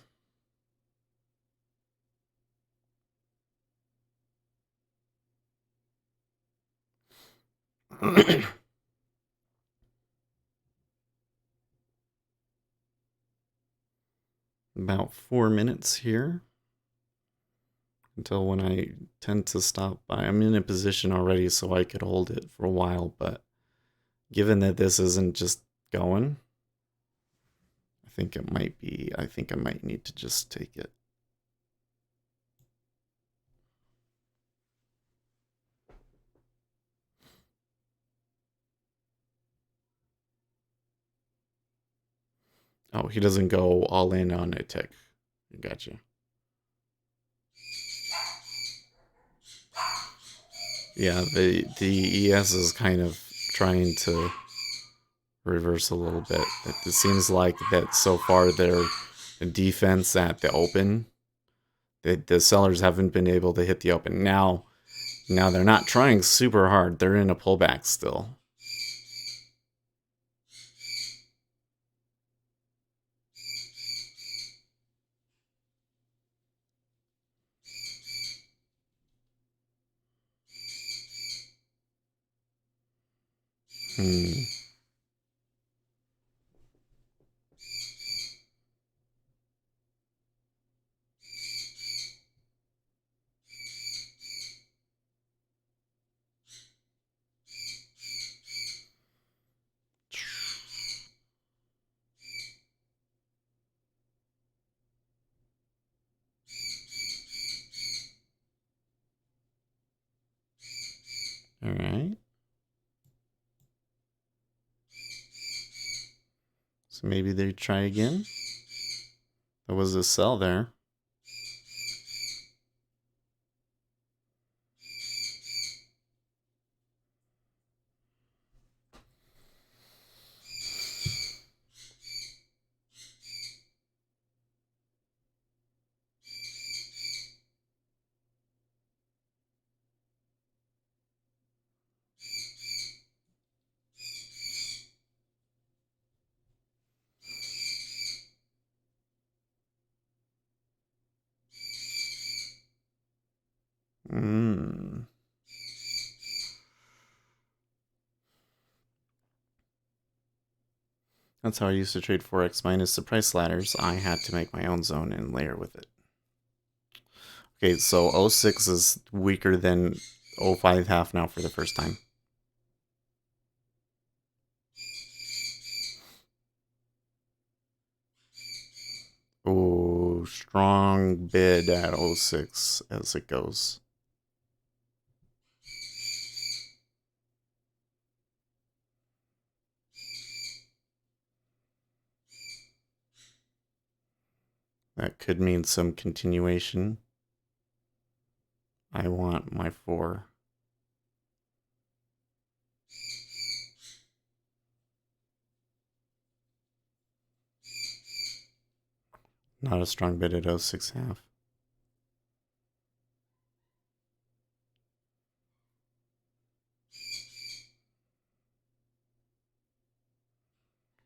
S1: About 4 minutes here until when I tend to stop by. I'm in a position already so I could hold it for a while, but given that this isn't just going, I think I might need to just take it. Oh, he doesn't go all in on a tick. Gotcha. Yeah, the ES is kind of trying to reverse a little bit. It seems like that so far their defense at the open, the sellers haven't been able to hit the open. Now they're not trying super hard. They're in a pullback still. Hmm. All right. So maybe they try again. There was a sell there. That's how I used to trade Forex minus the price ladders. I had to make my own zone and layer with it. Okay, so 06 is weaker than 05 half now for the first time. Oh, strong bid at 06 as it goes. That could mean some continuation. I want my 4. Not a strong bid at 06 half.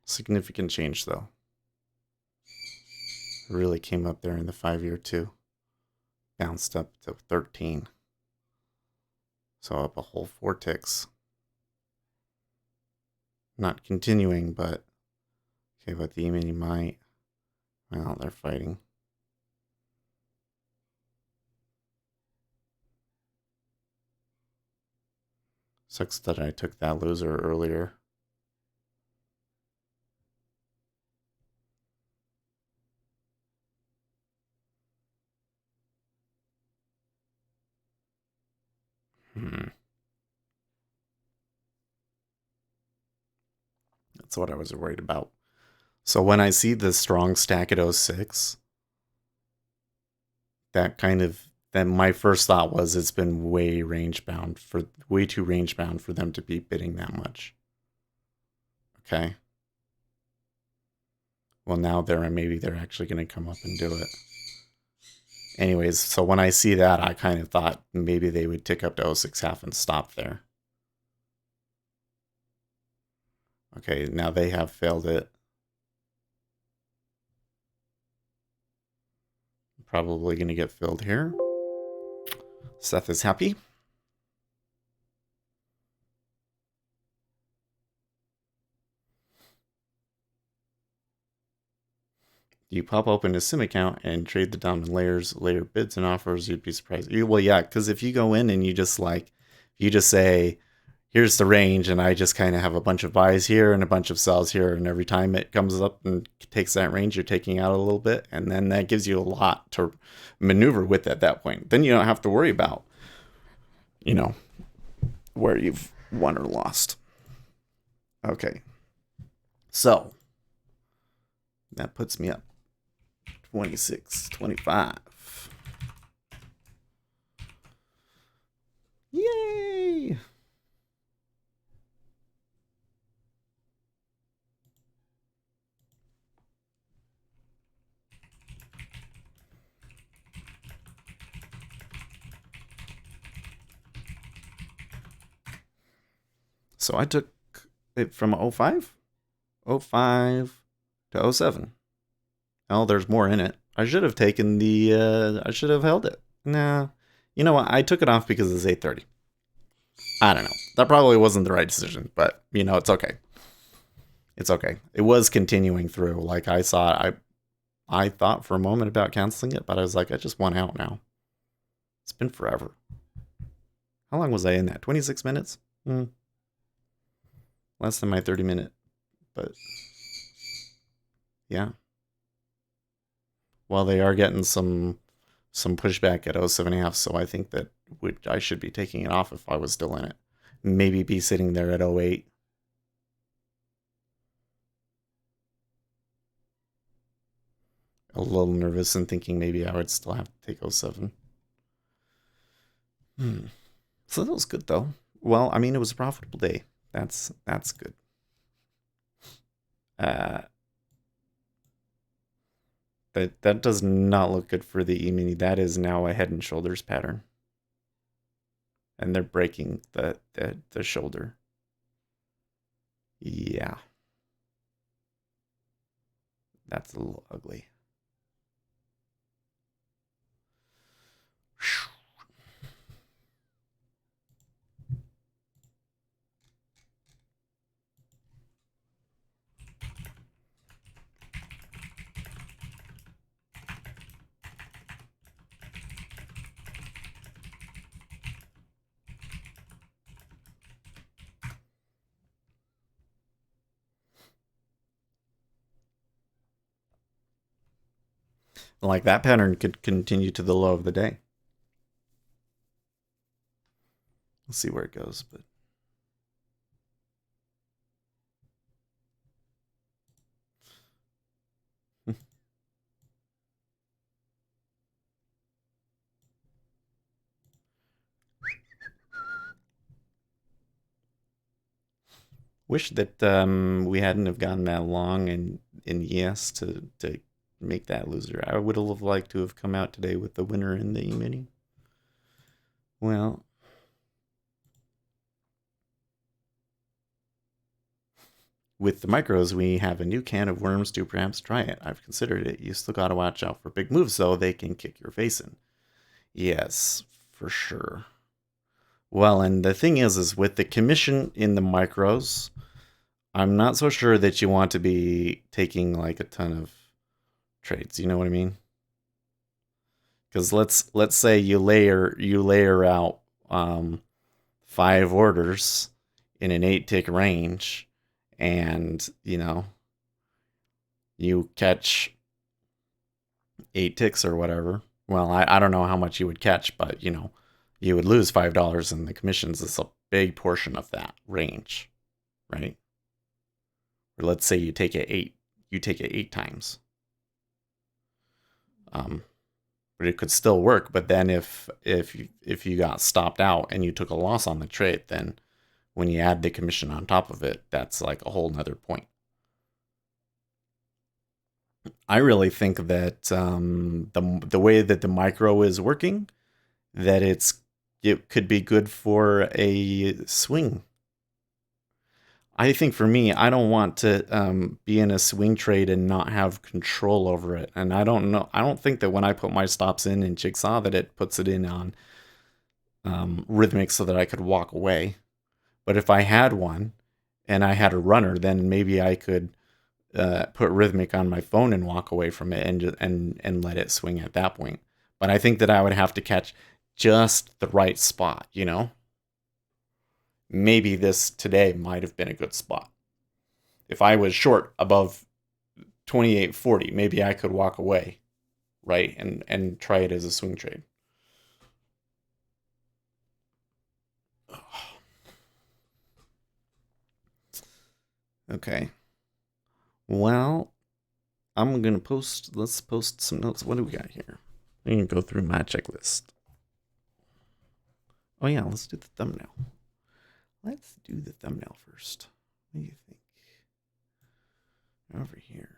S1: Significant change though. Really came up there in the 5-year too. Bounced up to 13. So up a whole 4 ticks. Not continuing, but okay, but the E-mini might. Well, they're fighting. Sucks that I took that loser earlier. That's what I was worried about. So when I see the strong stack at 06, that my first thought was it's been way too range bound for them to be bidding that much. Okay. Well, now maybe they're actually going to come up and do it. Anyways, so when I see that, I kind of thought maybe they would tick up to 06 half and stop there. Okay, now they have failed it. Probably going to get filled here. Seth is happy. You pop open a sim account and trade the dominant layers, layer bids and offers, you'd be surprised. Well, yeah, because if you go in and you just say, here's the range, and I just kind of have a bunch of buys here and a bunch of sells here, and every time it comes up and takes that range, you're taking out a little bit, and then that gives you a lot to maneuver with at that point. Then you don't have to worry about, where you've won or lost. Okay. So, that puts me up 26, 25. Yay! So I took it from 05 to 07. Oh, there's more in it. I should have taken I should have held it. Nah. You know what? I took it off because it's 8:30. I don't know. That probably wasn't the right decision, but, it's okay. It's okay. It was continuing through. Like, I thought for a moment about canceling it, but I was like, I just want out now. It's been forever. How long was I in that? 26 minutes? Less than my 30-minute, but yeah. Well, they are getting some pushback at 07.5, so I think that I should be taking it off if I was still in it. Maybe be sitting there at 08. a little nervous and thinking maybe I would still have to take '07. So that was good though. Well, I mean, it was a profitable day. That's good. Uh, that does not look good for the E-mini. That is now a head and shoulders pattern, and they're breaking the shoulder. Yeah, that's a little ugly. Like that pattern could continue to the low of the day. We'll see where it goes, but wish that we hadn't have gone that long in yes to make that loser. I would have liked to have come out today with the winner in the E-mini. Well, with the micros, we have a new can of worms to perhaps try it. I've considered it. You still gotta watch out for big moves, though. They can kick your face in. Yes, for sure. Well, and the thing is with the commission in the micros, I'm not so sure that you want to be taking like a ton of trades. You know what I mean? Because let's say you layer out 5 orders in an 8 tick range, and you catch 8 ticks or whatever. Well, I don't know how much you would catch, but you would lose $5, and the commissions is a big portion of that range, right? Or let's say you take it 8 times. But it could still work. But then if you got stopped out and you took a loss on the trade, then when you add the commission on top of it, that's like a whole nother point. I really think that the way that the micro is working, that it could be good for a swing. I think for me, I don't want to be in a swing trade and not have control over it. And I don't know. I don't think that when I put my stops in Jigsaw that it puts it in on rhythmic so that I could walk away. But if I had one and I had a runner, then maybe I could put rhythmic on my phone and walk away from it and let it swing at that point. But I think that I would have to catch just the right spot. Maybe this today might have been a good spot. If I was short above 28.40, maybe I could walk away, right, and try it as a swing trade. Okay. Well, I'm gonna post. Let's post some notes. What do we got here? I'm gonna go through my checklist. Oh yeah, let's do the thumbnail. Let's do the thumbnail first. What do you think? Over here.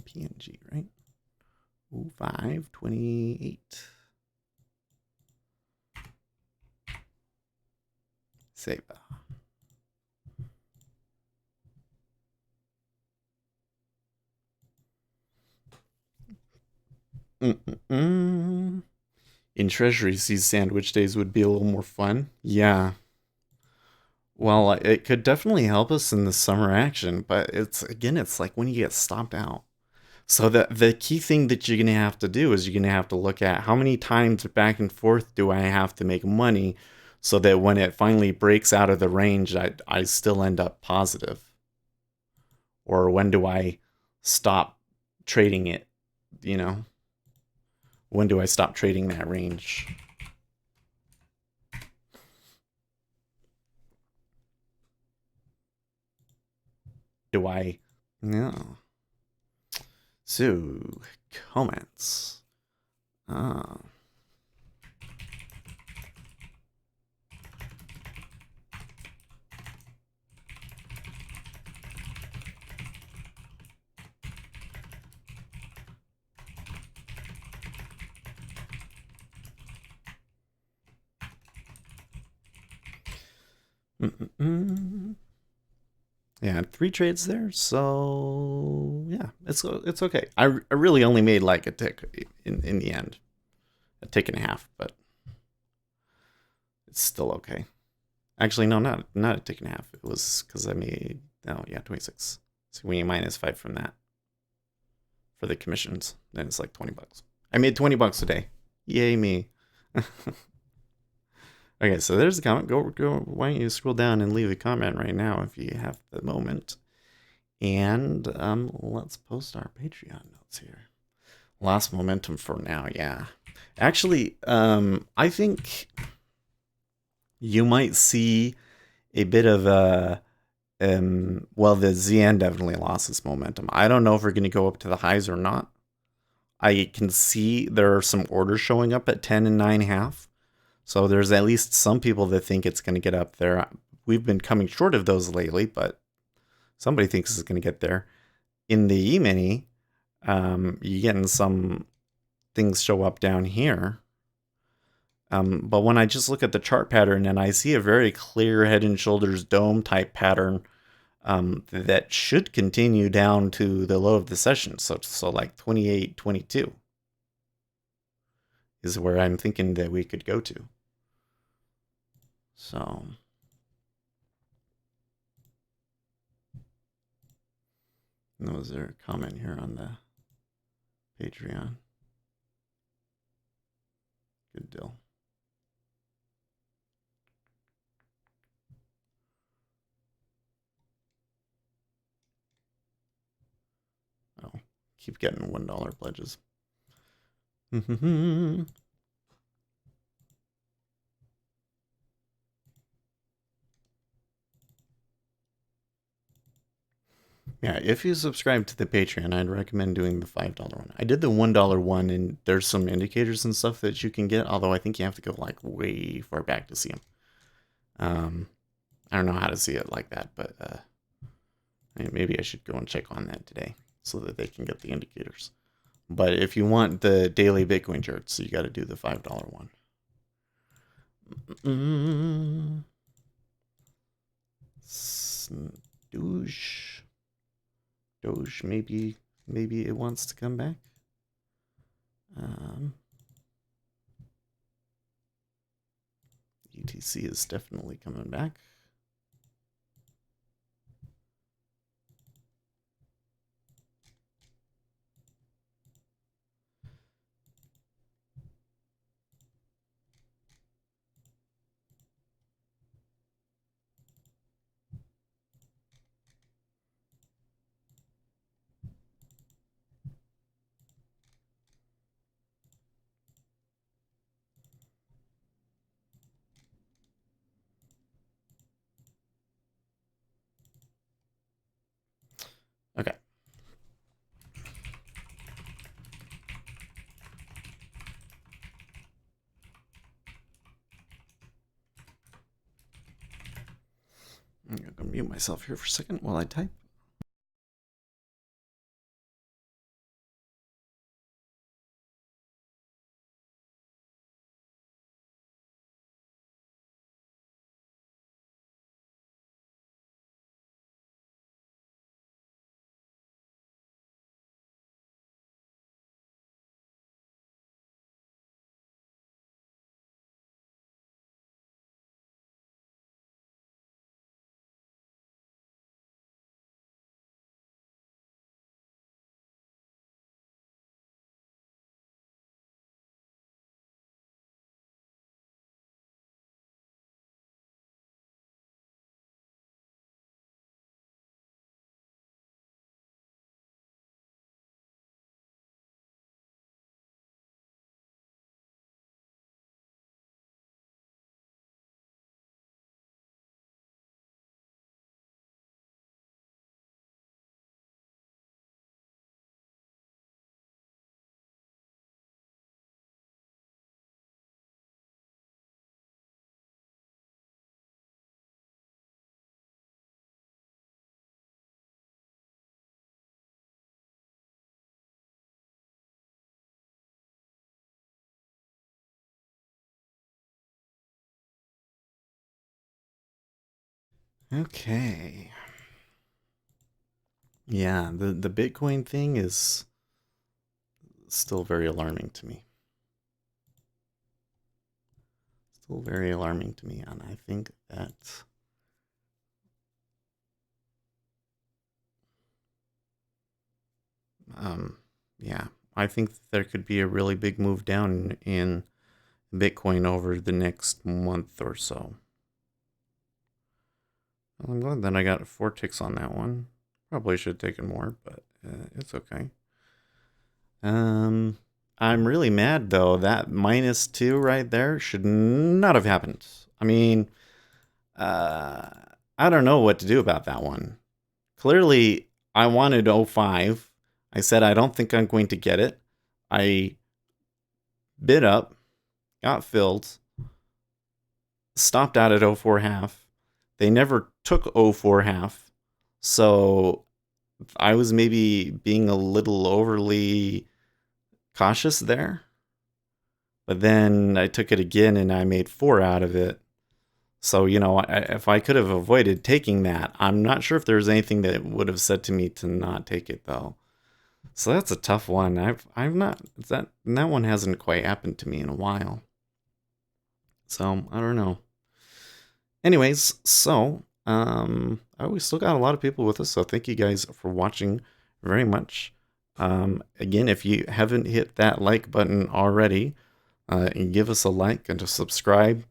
S1: PNG, right? 0528. Save. in Treasuries, these sandwich days would be a little more fun. Yeah. Well, it could definitely help us in the summer action, but it's like when you get stopped out. So the key thing that you're gonna have to do is you're gonna have to look at how many times back and forth do I have to make money, so that when it finally breaks out of the range, I still end up positive. Or when do I stop trading it? You know, when do I stop trading that range? Do I? No. So comments. Ah. Mm-mm-mm. Yeah, 3 trades there, so yeah, it's okay. I really only made like a tick in the end, a tick and a half, but it's still okay. Actually, no, not a tick and a half. It was because I made, oh yeah, 26. So when you minus 5 from that for the commissions, then it's like $20. I made $20 a day. Yay me! Okay, so there's the comment. Go. Why don't you scroll down and leave a comment right now if you have the moment? And let's post our Patreon notes here. Lost momentum for now, yeah. Actually, I think you might see a bit of a well, the ZN definitely lost its momentum. I don't know if we're going to go up to the highs or not. I can see there are some orders showing up at 10 and 9.5. So there's at least some people that think it's going to get up there. We've been coming short of those lately, but somebody thinks it's going to get there. In the E-mini, you're getting some things show up down here. But when I just look at the chart pattern and I see a very clear head and shoulders dome type pattern, that should continue down to the low of the session. So like 28.22 is where I'm thinking that we could go to. So was there a comment here on the Patreon? Good deal. Oh, keep getting $1 pledges. Yeah, if you subscribe to the Patreon, I'd recommend doing the $5 one. I did the $1 one, and there's some indicators and stuff that you can get, although I think you have to go like way far back to see them. I don't know how to see it like that, but maybe I should go and check on that today so that they can get the indicators. But if you want the daily Bitcoin charts, you got to do the $5 one. Doge, maybe it wants to come back. UTC is definitely coming back. Okay. I'm going to mute myself here for a second while I type. Okay. Yeah, the Bitcoin thing is still very alarming to me. Still very alarming to me, and I think that um yeah, I think there could be a really big move down in Bitcoin over the next month or so. Well, I'm glad that I got 4 ticks on that one. Probably should have taken more, but it's okay. Um, I'm really mad though. That -2 right there should not have happened. I mean, uh, I don't know what to do about that one. Clearly, I wanted '05. I said I don't think I'm going to get it. I bid up, got filled, stopped out at '04 half. They never took '04 half. So I was maybe being a little overly cautious there. But then I took it again and I made 4 out of it. So, if I could have avoided taking that, I'm not sure if there's anything that would have said to me to not take it though. So that's a tough one. I've not that one hasn't quite happened to me in a while. So I don't know. Anyways, so we still got a lot of people with us, so thank you guys for watching very much. Again, if you haven't hit that like button already, and give us a like and to subscribe.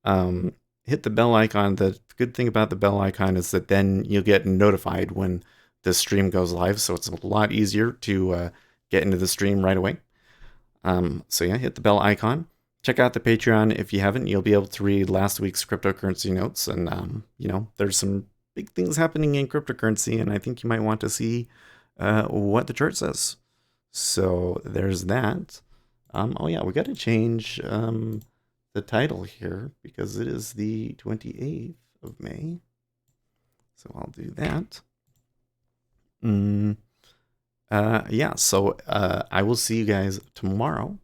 S1: Hit the bell icon. The good thing about the bell icon is that then you'll get notified when the stream goes live, so it's a lot easier to get into the stream right away. So yeah, hit the bell icon. Check out the Patreon if you haven't. You'll be able to read last week's cryptocurrency notes, and there's some big things happening in cryptocurrency, and I think you might want to see what the chart says. So there's that. Oh yeah, we got to change the title here because it is the 28th of May. So I'll do that. Yeah, so I will see you guys tomorrow.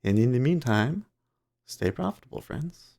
S1: And in the meantime, stay profitable, friends.